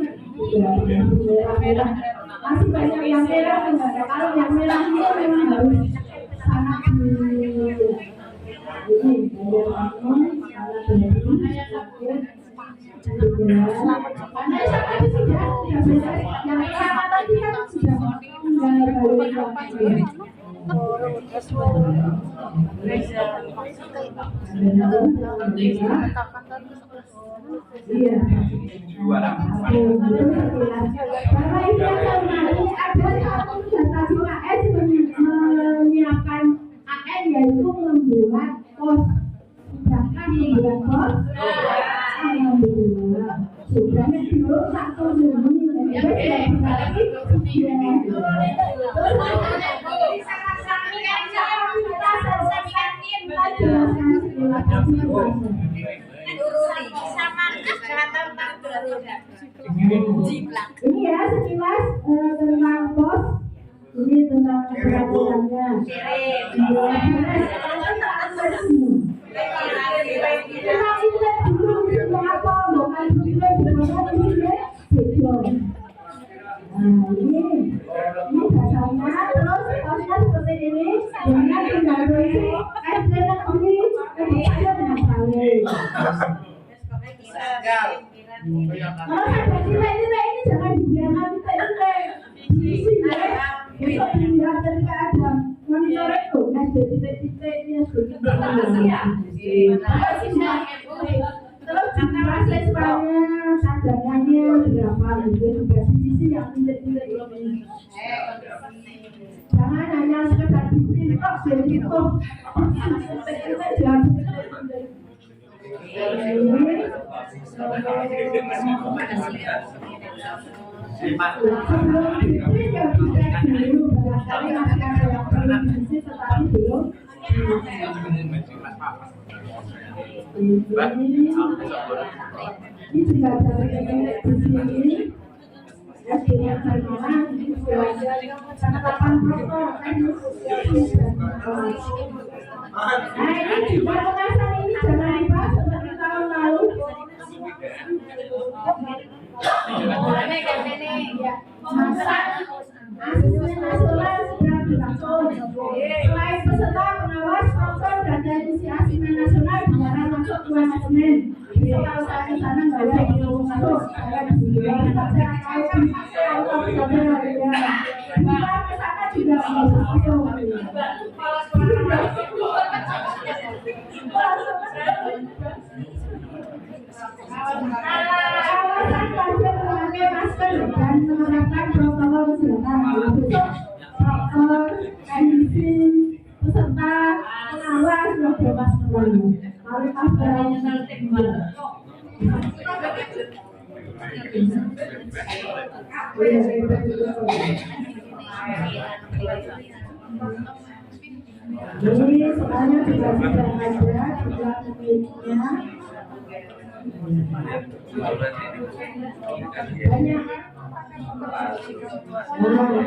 merah-merah. Masih banyak yang merah, kalau yang merah itu memang harus sangat ini Banjarmangu, karena sampai sudah yang merah tadi kan sudah iya. Bapak Ibu yang hormati, ada satu data UAS menyiapkan AN yaitu membuat pos. Sudahkah membuat pos? Alhamdulillah. Sudah dulu satu Juni. Ini ya sekilas tentang pos. Ini tentang peraturannya. Ini dasarnya terus posnya seperti ini. Dengan tinggal berisi SD negeri kedepannya dengan saleh. Kalau ada titik-titik ini jangan dibiarkan titik-titik. Besok dilihat ketika ada monitor itu ada titik-titiknya terus jumlah siswanya, cadangannya berapa juga sisi yang titik-titik ini. Jangan hanya sekedar diprintok jadi itu titik-titik jangan sebelum diprintok ya dicek dulu barangkali masih ada yang perlu diisi tetapi belum. Ini juga ada titik-titik di sini. SD-nya Sarjana ini penetapan protokol teknis nah ini juga pengawasan ini jangan dibahas seperti tahun lalu. Masa asisten nasional sudah berlangsung. Selain peserta pengawas, sponsor dan teknisi asisten nasional dilarang masuk ke manajemen. Jadi kalau saya ke sana nggak ada yang mau masuk, saya di sini. Kalau bukan ke sana juga nggak usah masuk. Kawasan wajib memakai masker dan menerapkan protokol kesehatan. Protokol, kondisi peserta, pengawas, bebas kembali. Mari maskernya tertinggal. Ini soalnya juga sudah ada juga pemiliknya. Banyak.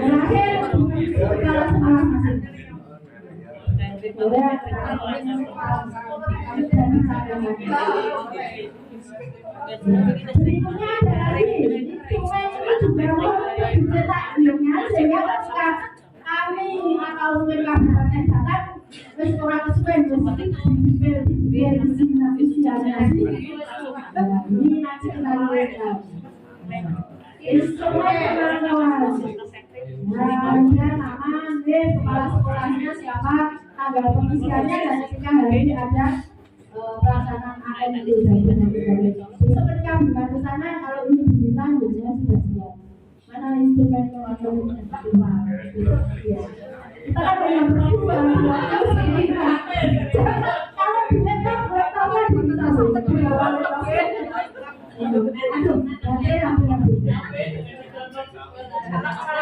Terakhir kalau semangat masih. Berikutnya ada lagi instrumen ini juga dicetak sehingga ketika kami atau mungkin kabupaten Batak wis ora kesuwen wis biar ini nanti kita lihat instrumen pengawasan. Nah, nama kepala sekolahnya siapa, tanggal pengisiannya, dan ketika hari ini ada pelaksanaan AN itu besok ketika bukan ke sana, kalau ini diminta biasanya sudah siap. Mana instrumen pengawasan kita kan banyak berdua kalau kita buat tahu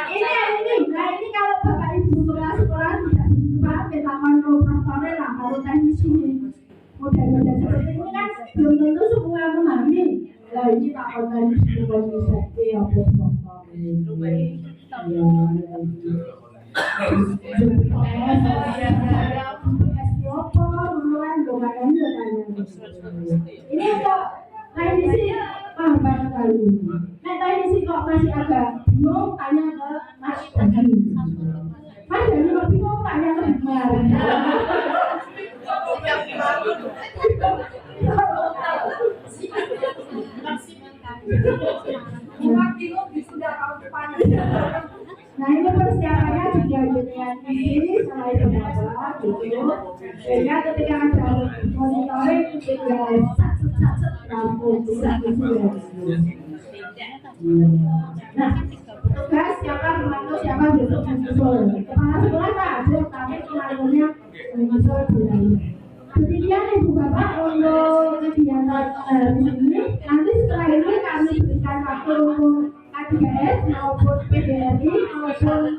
bisa ini kalau bapak ibu sekolah tidak begitu paham kita kontrolnya lah kalau teknis ini model-model seperti ini kan belum tentu semua memahami. Lah ini tak konten juga bisa ya ini kok teknisi paham banget kali ini. Nah teknisi kok masih agak bingung, tanya ke Mas Dani. Mas Dani kok bingung, tanya ke Bimar. Nah ini persiapannya juga dengan ini selain pendapat gitu. Sehingga ketika ada monitoring tinggal sat rampung bisa Nah tugas siapa memantau siapa besok menyusul. Kepala sekolah tak ada, tapi kemarinnya menyusul budaya. Demikian Ibu Bapak untuk kegiatan ini. Nanti setelah ini kami berikan waktu ADS maupun PDRI maupun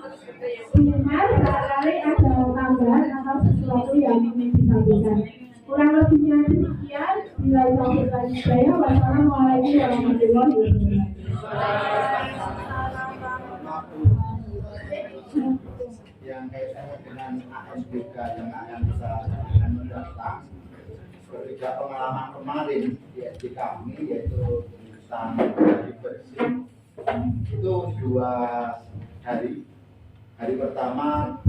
Bimar barangkali ada tambahan atau sesuatu yang ingin disampaikan. Kurang lebihnya demikian. Bila itu saya, wassalamualaikum warahmatullahi wabarakatuh. Yang kaitannya dengan ASBK yang akan bisa dengan mendaftar, ketika pengalaman kemarin di kami yaitu tentang gaji bersih itu 2 hari. Hari pertama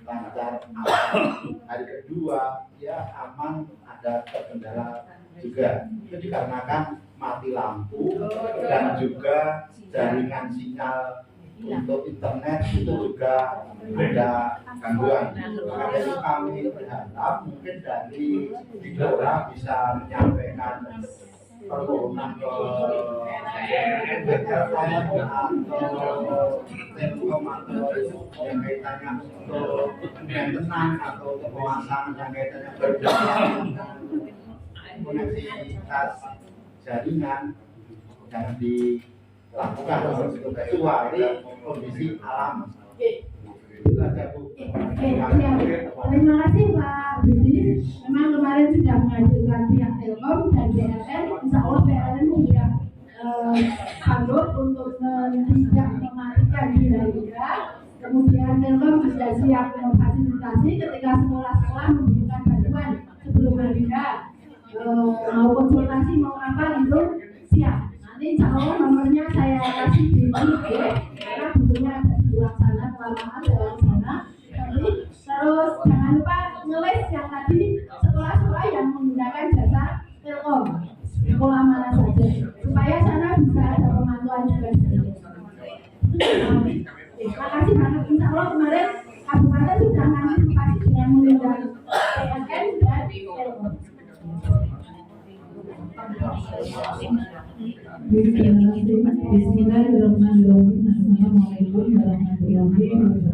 lancar aman, hari kedua ya aman, ada terkendala juga. Itu dikarenakan mati lampu dan juga jaringan sinyal untuk internet itu juga ada gangguan. Maka itu kami berharap mungkin dari Dikora bisa menyampaikan permohonan ke NPR atau Telkom atau yang kaitannya untuk maintenance atau pemasangan yang kaitannya koneksitas jaringan yang dilakukan kecuali kondisi alam. Itu aja Bu. Terima kasih Pak Budi. Memang kemarin sudah menghadirkan pihak Telkom dan BLN. Insya Allah BLN juga sanggup untuk tidak mematikan di daerah. Kemudian Telkom sudah siap memfasilitasi ketika sekolah-sekolah membutuhkan bantuan sebelum hari H. Mau konsultasi mau apa itu siap. Nanti insya Allah nomornya saya kasih di IG karena butuhnya ada di luar sana, kelamaan dalam sana. Terus jangan lupa ngeles yang tadi sekolah-sekolah yang menggunakan jasa Telkom, sekolah mana saja, supaya sana bisa ada pemantauan juga. Terima kasih banget. Insya Allah kemarin kabupaten sudah mengantisipasi dengan mengundang PLN dan Telkom. Bismillahirrahmanirrahim. Assalamualaikum warahmatullahi wabarakatuh.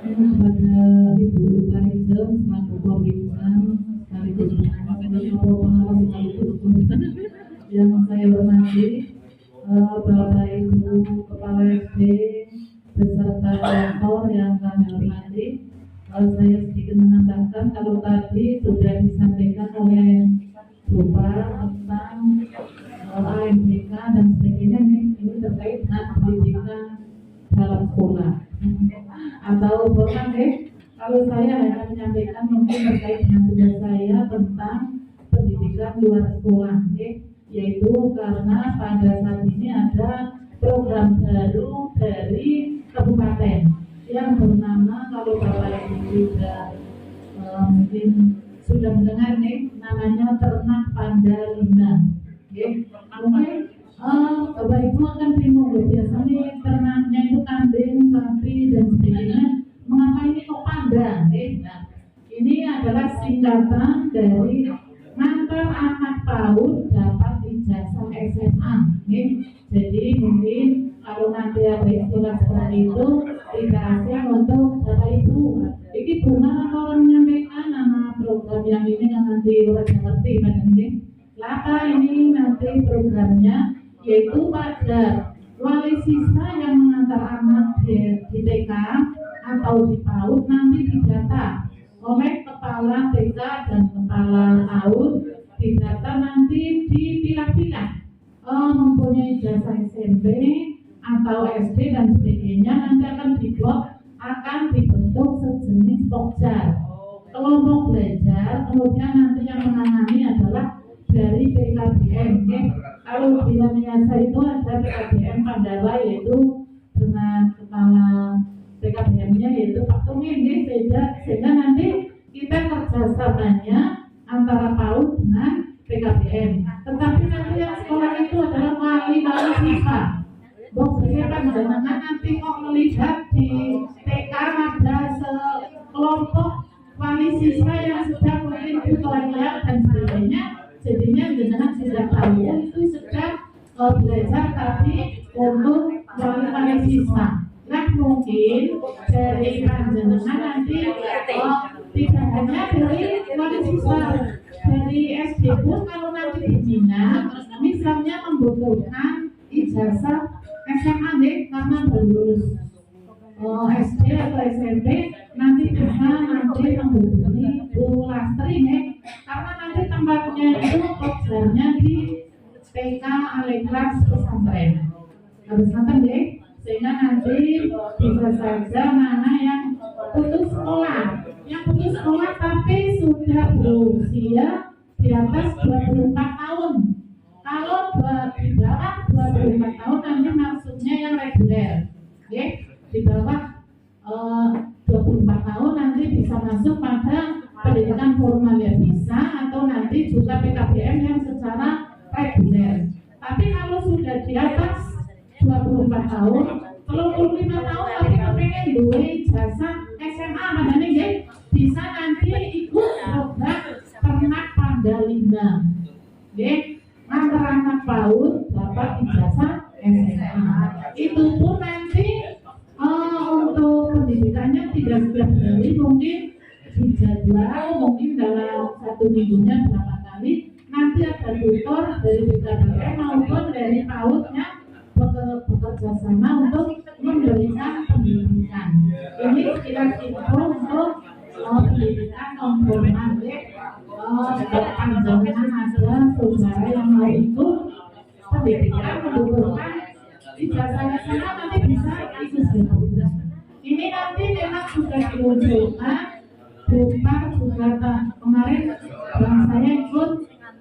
Kepada Ibu Parija selaku pembimbing sekaligus pengawas yang saya hormati, Bapak Ibu Kepala SD beserta rektor yang kami hormati. Saya sedikit menambahkan kalau tadi sudah disampaikan oleh Bapak tentang AMBK dan sebagainya, ini terkait dengan pendidikan dalam sekolah atau bahkan kalau saya hanya menyampaikan mungkin terkait dengan tugas saya tentang pendidikan luar sekolah, yaitu karena pada saat ini ada program baru dari kabupaten yang bernama, kalau Bapak Ibu juga mungkin sudah mendengar nih, namanya Ternak Pandalina. Mungkin Bapak Ibu akan bingung loh, biasanya ternaknya itu kambing, sapi dan sebagainya. Mengapa ini kok panda? Nah, ini adalah singkatan dari ngantar anak PAUD dapat ijazah SMA. Jadi mungkin kalau nanti ada istilah seperti itu tidak asing untuk Bapak Ibu. Ini bunga atau orang menyampaikan nama program yang ini yang nanti orang ngerti pada ini. Lapa ini nanti programnya yaitu pada wali siswa yang mengantar anak di TK atau di PAUD nanti didata oleh kepala TK dan kepala PAUD, didata nanti dipilah-pilah mempunyai ijazah SMP atau SD dan sebagainya, nanti akan dibentuk sejenis pokjar, kelompok belajar, kemudian nanti yang menangani adalah dari PKBM. Kalau di Laniasa itu ada PKBM Pandawa, yaitu dengan kepala PKBM-nya yaitu Pak Tungin, sehingga nanti kita kerjasamanya antara PAUD dengan PKBM. Tetapi nanti yang sekolah itu adalah wali siswa. Jangan nanti kok melihat di TK ada sekelompok wali siswa yang sedang mungkin tutorial dan sebagainya, jadinya jangan tidak tahu itu sedang belajar tapi untuk wali siswa. Nah mungkin dari panjenengan nanti tidak hanya dari wali siswa, dari SD pun kalau nanti diminat, misalnya membutuhkan ijazah SMA deh, karena baru lulus SD atau SMP, nanti bisa menghubungi Bu Lastri nih, karena nanti tempatnya itu pokjarnya di TK Aleklas Pesantren. Harus nonton deh, sehingga nanti bisa saja mana yang putus sekolah, tapi sudah berusia di atas 24 tahun. Kalau di bawah 24 tahun nanti maksudnya yang reguler, di bawah 24 tahun nanti bisa masuk pada pendidikan formal ya bisa, atau nanti juga PKBM yang secara reguler. Tapi kalau sudah di atas 24 tahun, 35 tahun tapi kepengen dua ijazah SMA madane nggih, bisa nanti ikut program Ternak Pandalina. Nggih, anak PAUD dapat ijazah SMA. Itu pun nanti untuk pendidikannya tidak setiap hari, mungkin dijadwal mungkin dalam 1 minggunya berapa kali. Nanti ada tutor dari PKBM maupun dari PAUD-nya bekerja sama untuk memberikan pendidikan. Ini kira-kira untuk pendidikan non formal. Panjangan ada saudara yang mau ikut pendidikan membutuhkan ijazahnya sana, nanti bisa ikut juga. Ini nanti memang sudah dimunculkan bukan juga kemarin saya ikut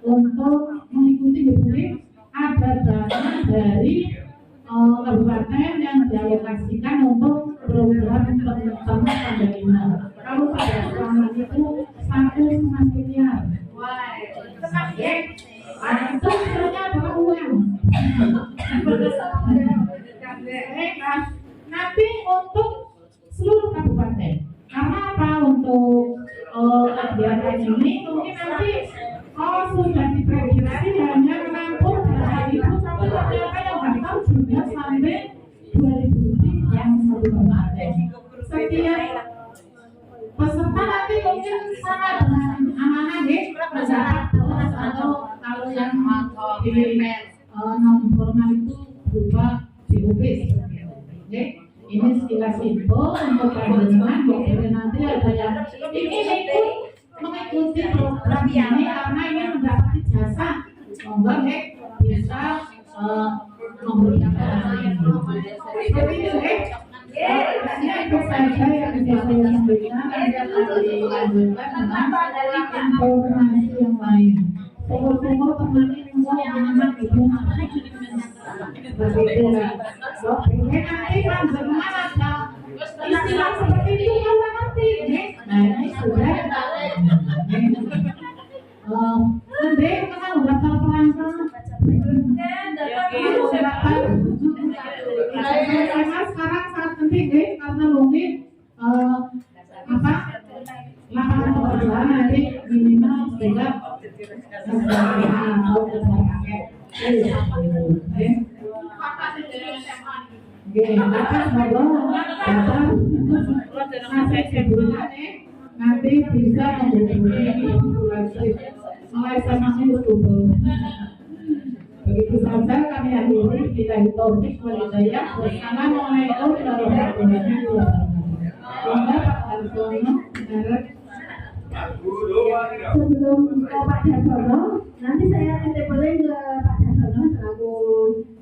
untuk mengikuti ini, ada dana dari kabupaten yang dialokasikan untuk program Ternak Pandalina. Kalau pada selama itu 1,5 miliar. Wah, senang ya. Itu sebenarnya adalah uang. Nanti untuk seluruh kabupaten. Karena apa? Untuk kegiatan ini mungkin nanti sudah diprediksi hanya menampung dari itu, tapi ternyata yang bakal juga sampai 2000 lebih yang satu kabupaten. Setiap peserta nanti mungkin sama dengan amanah masyarakat, atau kalau yang di non formal itu berupa DOP seperti itu. Ini sekilas info untuk panjenengan, boleh nanti ada yang ini mengikuti program ini karena ini mendapat ijazah, monggo bisa memberikan seperti itu. Hanya itu saja yang bisa saya sampaikan. Anda akan dilanjutkan dengan informasi yang lain. Tunggu-tunggu teman-teman semua yang anak ibu. kok nanti panjenengan ada istilah seperti itu kan ngerti nih. Nah ini sudah nanti kita udah perangsang sekarang saat penting deh karena mungkin lapangan pekerjaan nanti minimal sehingga mau kerja pakai nanti bisa menghubungi mulai sama YouTube. Begitu saja kami akhiri kita topik budaya bersama momentum warahmatullahi wabarakatuh. Sebelum ke Pak Darsono, nanti saya titip boleh ke Pak Darsono selaku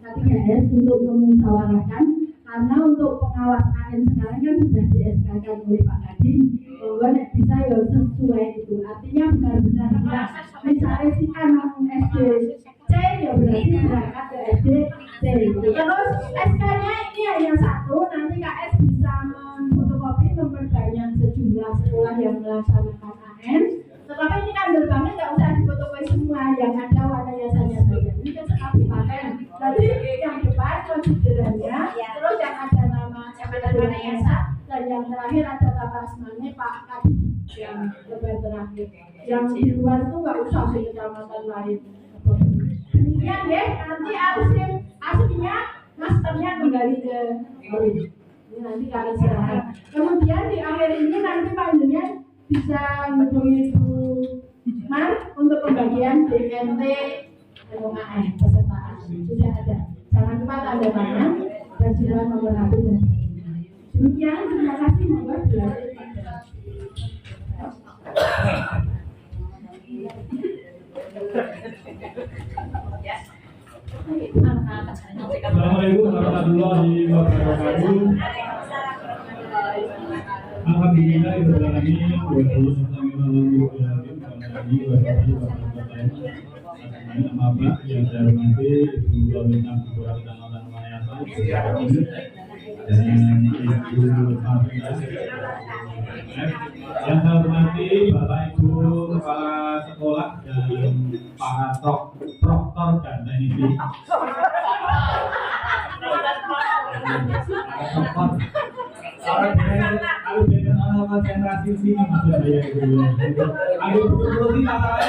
K3S untuk memusyawarahkan karena untuk pengawas AN sekarang kan sudah di-SK-kan oleh Pak Kadin. Monggo nek bisa ya sesuai itu. Artinya benar-benar tidak misalnya si anak SD C ya berarti berangkat ke SD C. Terus SK-nya ini hanya satu, nanti KS bisa memfotokopi memperbanyak sejumlah sekolah yang melaksanakan AN. Tetapi ini kan gerbangnya nggak usah difotokopi semua, yang ada warna hiasannya saja. Ini kan sekali paten. Jadi yang depan konsiderannya, terus yang ada nama warna hiasan, dan yang terakhir ada tabasmannya Pak Kadin yang lebih terakhir. Yang di luar itu nggak usah di kecamatan lain. Demikian ya, nanti aslinya masternya kembali ke Oli. Ini nanti kalian silakan. Kemudian di akhir ini nanti panjenengan bisa menghubungi Bu Mar untuk pembagian DNT AN pesertaan. Sudah ada. Jangan lupa tanda tangan dan juga nomor HP. Demikian, terima kasih. Monggo Assalamualaikum warahmatullahi wabarakatuh. Alhamdulillah yang saya hormati Ibu Bintang Ketua Kecamatan Wanayasa dan Ibu Marina. Yang saya hormati Bapak Ibu Kepala Sekolah dan para proktor dan teknisi. Kalau dengan orang konsentrasi sini maksud saya itu. Ayo betul-betul kita ada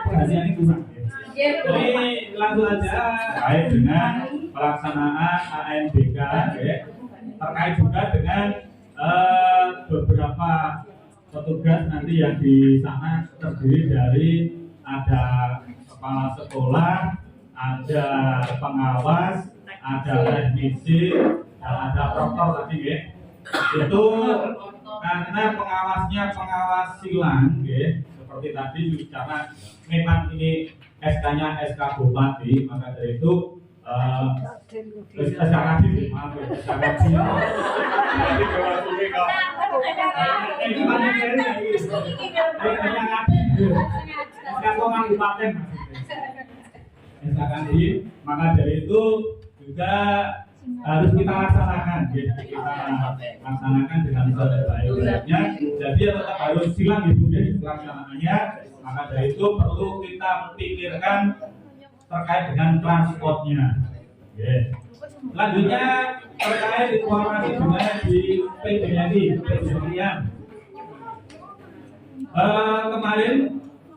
perhatian ini kurang. Jadi langsung aja terkait dengan pelaksanaan ANBK terkait juga dengan beberapa petugas nanti yang di sana terdiri dari ada kepala sekolah, ada pengawas, ada teknisi, dan ada proktor tadi ya. Itu karena pengawasnya pengawas silang ya. Seperti tadi karena memang ini SK-nya SK Bupati, maka dari itu SK Kadin, maaf ya, SK Kadin. Maka dari itu juga harus kita laksanakan, kita laksanakan dengan sebaik-baiknya. Jadi tetap harus silang ibu pelaksanaannya. Maka dari itu perlu kita pikirkan terkait dengan transportnya. Selanjutnya terkait informasi juga di PDNI. Kemarin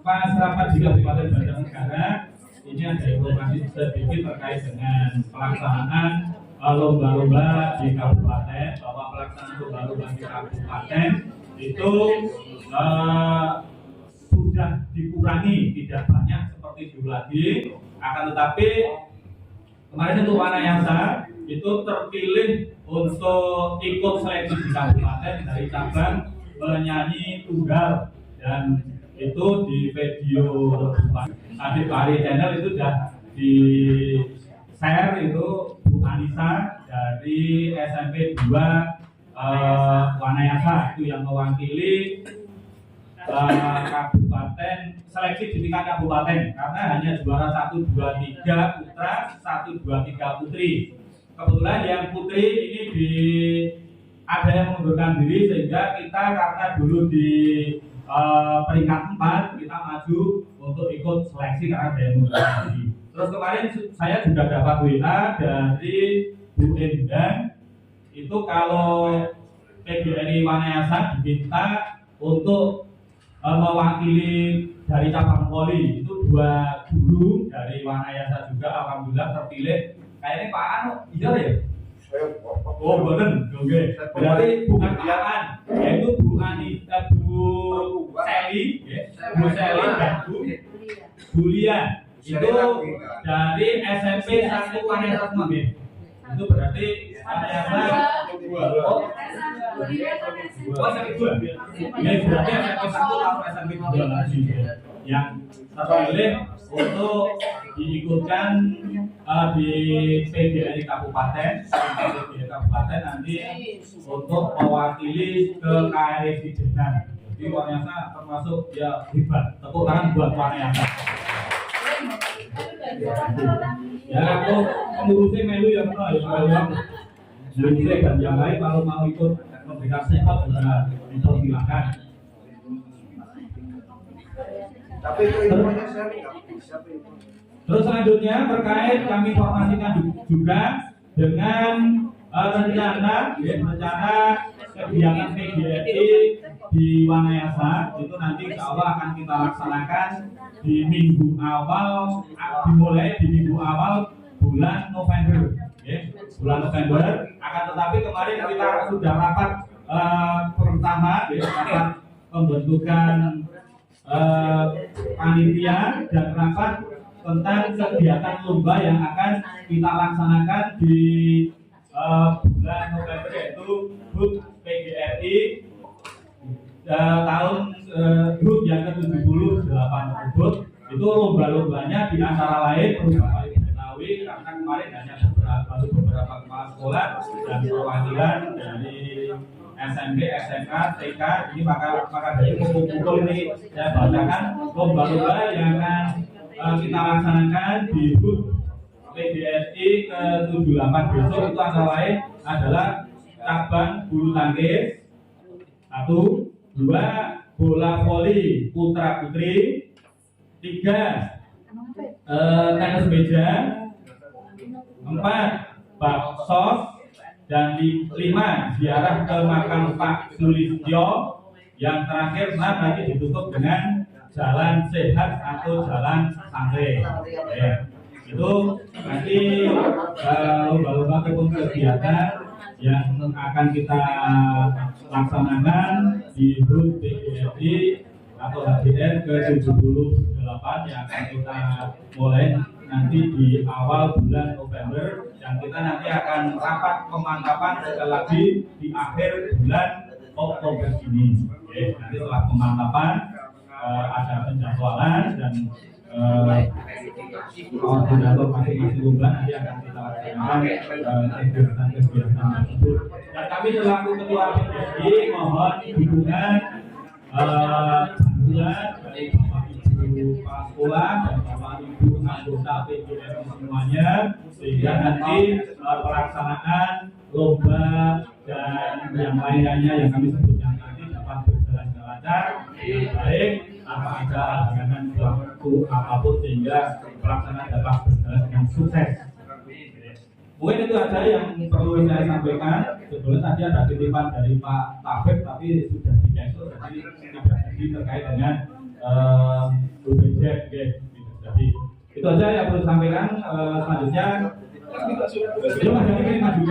Pak Rapat di Kabupaten Banjarnegara ini ada informasi sedikit terkait dengan pelaksanaan lomba-lomba di kabupaten, bahwa pelaksanaan lomba-lomba di kabupaten itu sudah dikurangi, tidak banyak seperti dulu lagi. Akan tetapi kemarin untuk Wanayasa itu terpilih untuk ikut seleksi di kabupaten dari cabang penyanyi tunggal, dan itu di video Adik Pari channel itu sudah di share itu Bu Anissa dari SMP 2 Wanayasa itu yang mewakili kabupaten, seleksi di tingkat kabupaten, karena hanya juara 1, 2, 3 putra, 1, 2, 3 putri. Kebetulan yang putri ini ada yang mengundurkan diri, sehingga kita karena dulu di peringkat 4 kita maju untuk ikut seleksi karena ada yang mengundurkan diri. Terus kemarin saya juga dapat WA dari Bu Endang, itu kalau PGRI Wanayasa diminta untuk mewakili dari cabang voli, itu 2 guru dari Wanayasa juga alhamdulillah terpilih. Kayaknya Pak Anu, iya ya? Oh, bener, oke. Berarti bukan Pak An, yaitu Bu Anita, Bu Seli, Bu Seli dan Bu Lia. Itu dari SMP 1 Wanayasa semua, itu berarti Wanayasa. Oh, SMP 2. Ya, berarti SMP 1 atau SMP 2 lagi yang terpilih untuk diikutkan di PGRI Kabupaten, nanti untuk mewakili ke KRI Sidenan. Jadi Wanayasa termasuk ya hebat. Tepuk tangan buat Wanayasa. Ya, aku ngurusin melu ya, jadi dan yang lain kalau mau ikut memberikan support juga dipersilakan. Tapi itu infonya saya nggak bisa. Terus selanjutnya terkait kami informasikan juga dengan rencana kegiatan PGRI di Wanayasa itu nanti insya Allah akan kita laksanakan di minggu awal, dimulai di minggu awal bulan November. Bulan November, akan tetapi kemarin kita sudah rapat pertama, rapat pembentukan panitia dan rapat tentang kegiatan lomba yang akan kita laksanakan di bulan November, yaitu HUT PGRI tahun HUT yang ke-78 tersebut. Itu lomba-lombanya di antara lain perlu Bapak Ibu ketahui, karena kemarin hanya beberapa kepala sekolah dan perwakilan dari SMP, SMK, TK. Ini maka dari kumpul ini saya bacakan lomba-lomba yang akan kita laksanakan di HUT PGRI ke-78 besok. Itu antara lain adalah cabang bulu tangkis 1, 2 bola voli putra putri, 3 tenis meja, 4 baksos, dan 5 ziarah ke makam Pak Sulistyo. Yang terakhir 6 nanti ditutup dengan jalan sehat atau jalan santai. Itu nanti lomba-lomba kegiatan yang akan kita laksanakan di HUT PGRI atau HDN ke-78 yang akan kita mulai nanti di awal bulan November, dan kita nanti akan rapat pemantapan sekali lagi di akhir bulan Oktober ini. Nanti setelah pemantapan ada penjadwalan dan koordinator masing-masing lomba nanti akan kita laksanakan kegiatan tersebut. Dan kami selaku ketua PGRI mohon dukungan bantuan dari Bapak Ibu kepala sekolah dan Bapak Ibu anggota PGRI semuanya, sehingga nanti pelaksanaan lomba dan yang lainnya yang kami sebutkan tadi dapat berjalan dengan lancar, dengan baik, tanpa ada halangan waktu apapun, sehingga pelaksanaan dapat berjalan dengan sukses. Mungkin itu aja yang perlu saya sampaikan. Sebelumnya tadi ada titipan dari Pak Taufik, tapi sudah di-cancel, jadi tidak jadi terkait dengan UBJ. Jadi itu aja yang perlu sampaikan. Selanjutnya, itu Mas Jani ini maju.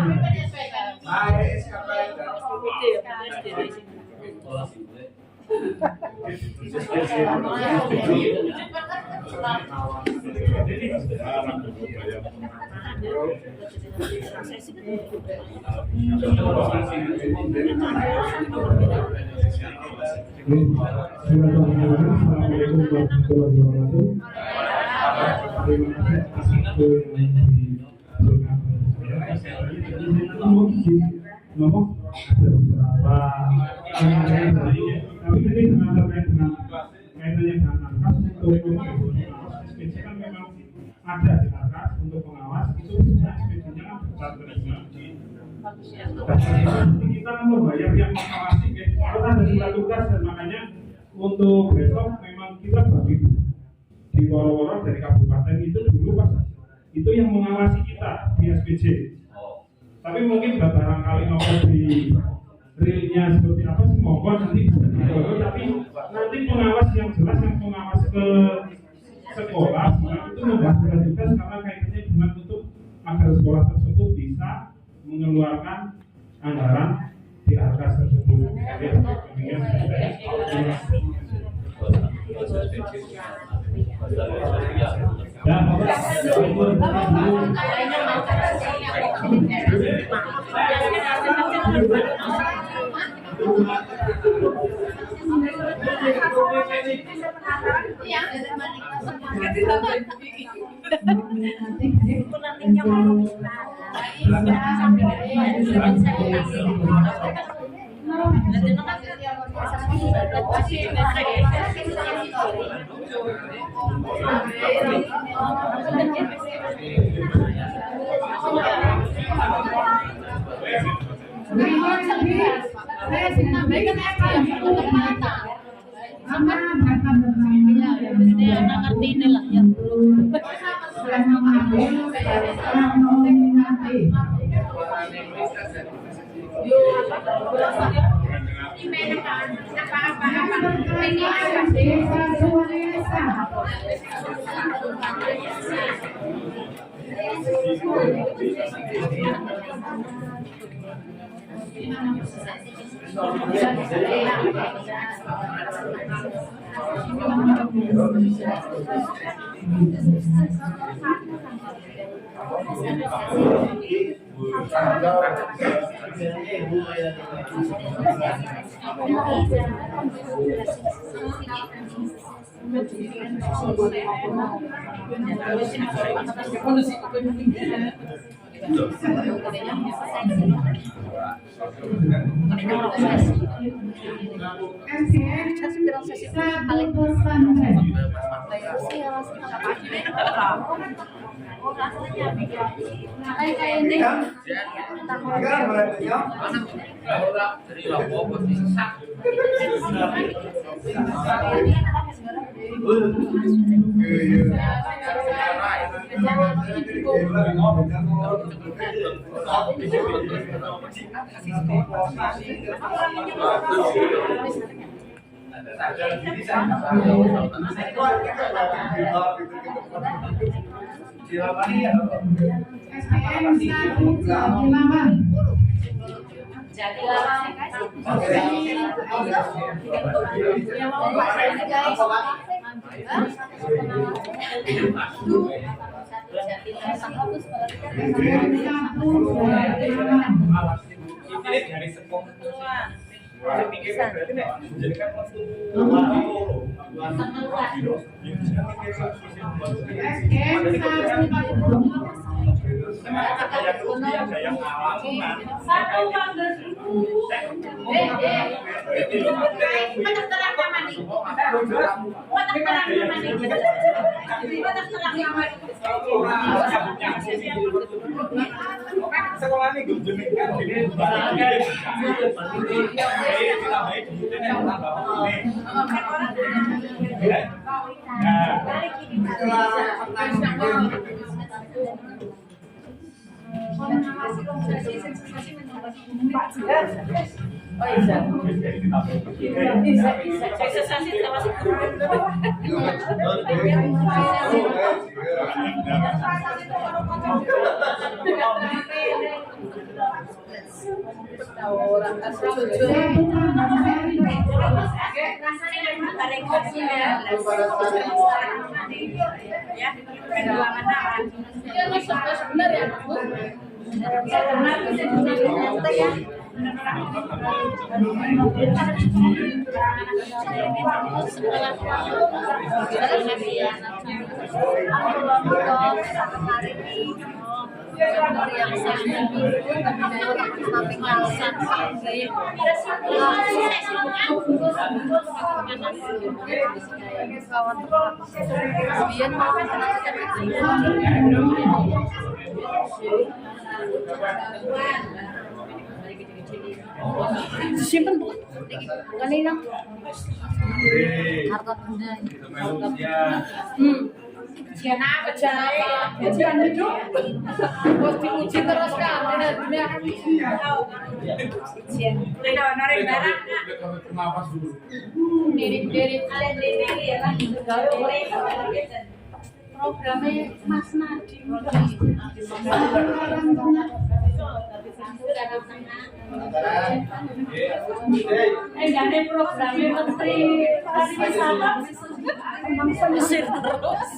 Ngomong ada beberapa tapi ini dengan terkait dengan ada di atas untuk pengawas itu bisa SPG-nya kan besar benar di kita membayar yang mengawasi kita ada surat tugas dan makanya untuk besok memang kita bagi di woro-woro dari kabupaten itu dulu Pak itu yang mengawasi kita di SPJ tapi mungkin barangkali nopo di realnya seperti apa sih mohon nanti tapi nanti pengawas yang jelas yang pengawas ke sekolah itu membuat surat tugas karena kaitannya dengan untuk agar sekolah tersebut bisa mengeluarkan anggaran di atas tersebut. yang Sampai kalsan kawan biar mau simpen bu kanina harta benda Ujian apa? Ujian hidup. Bos diuji terus kan, dunia kan ujian. Narik barang. Diri kalian ya kan. Programnya Mas Nadiem. Jadi programnya Menteri Pariwisata mesir terus.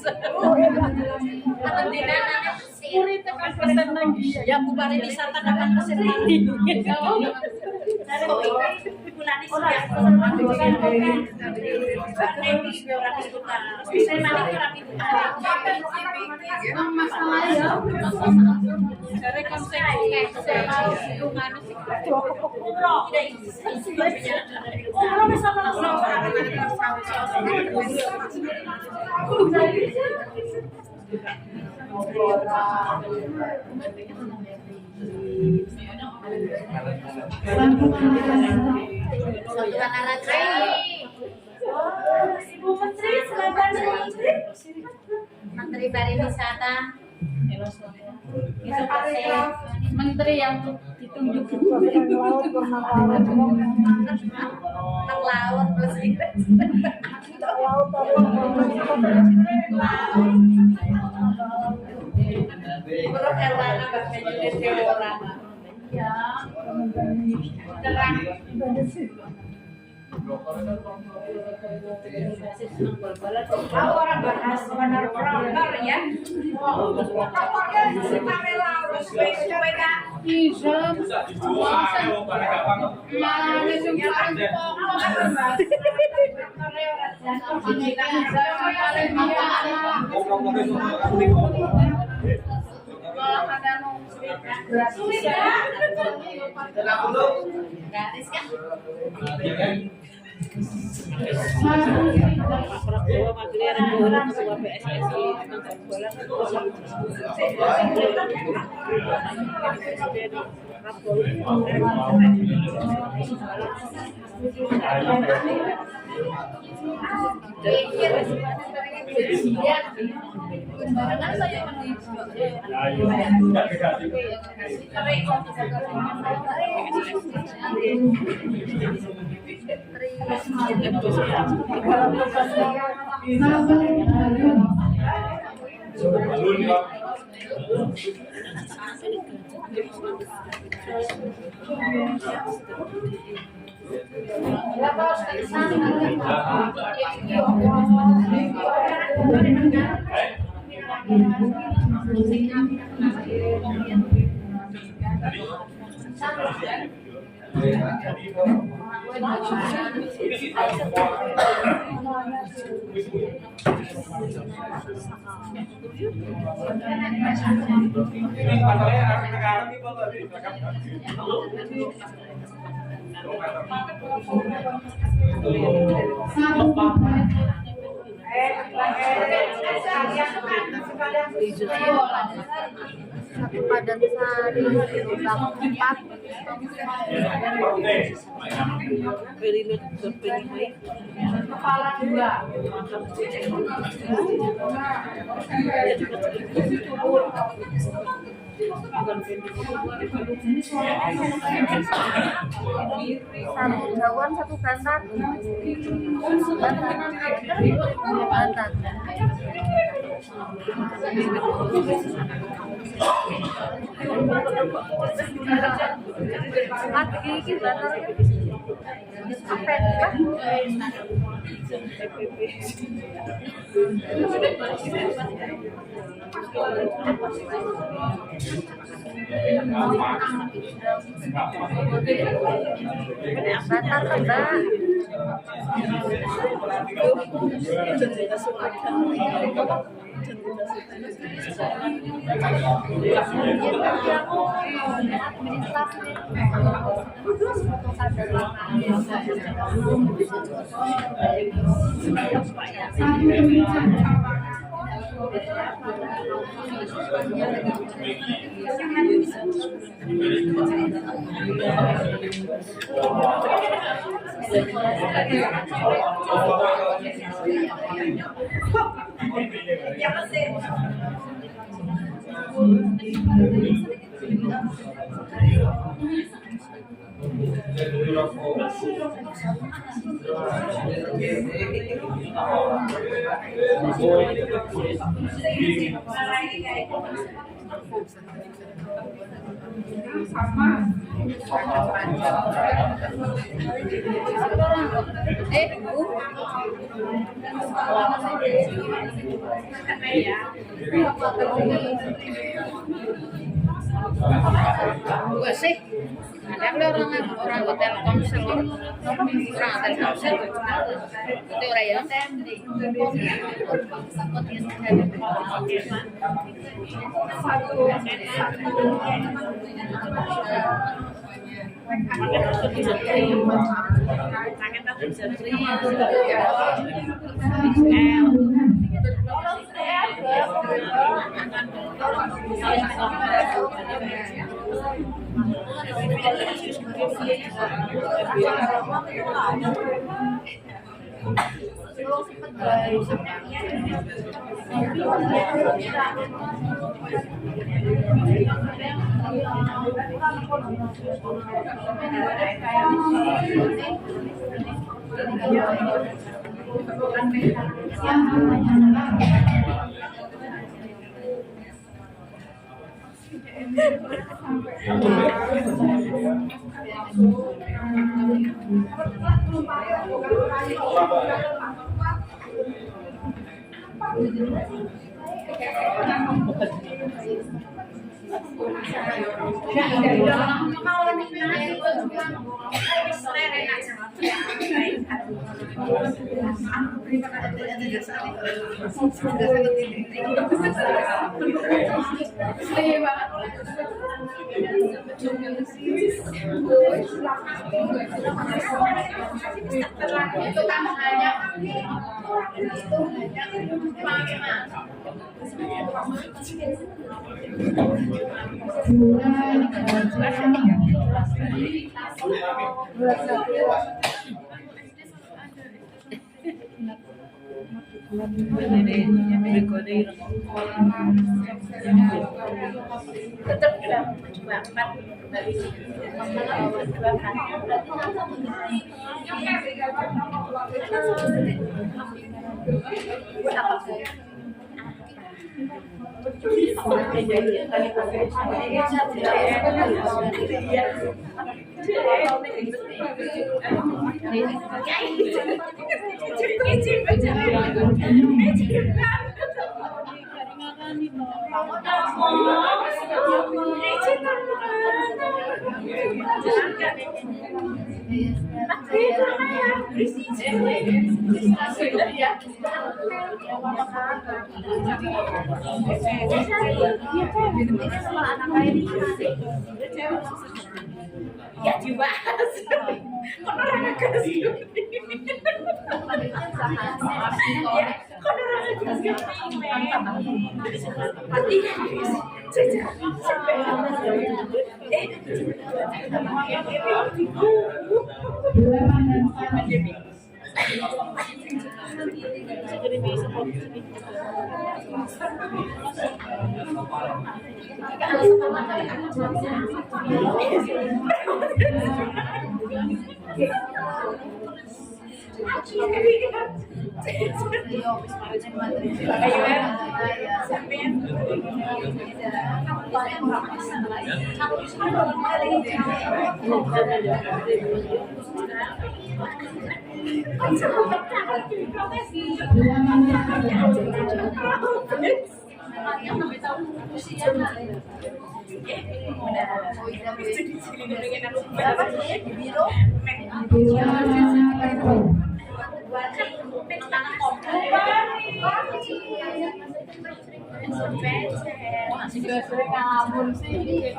Ya Bu Pariwisata dapat mesir lagi. Ibu Menteri, silakan Menteri Pariwisata. Menteri yang ditunjuk tentang laut plus orang bahas benar-benar ya. Bisa dijual, barang gampang. Gratis kan? Satu padan sari, empat. Kepala dua. Satu jauhan, satu bantat. Bantat. Mati gigi bantar. Apa ya? Bantar, Mbak. Gue sih ada orang hotel Komsel, orang hotel Komsel itu orang yang ya dibahas. Orang Desa Level. Sering ngabun sih.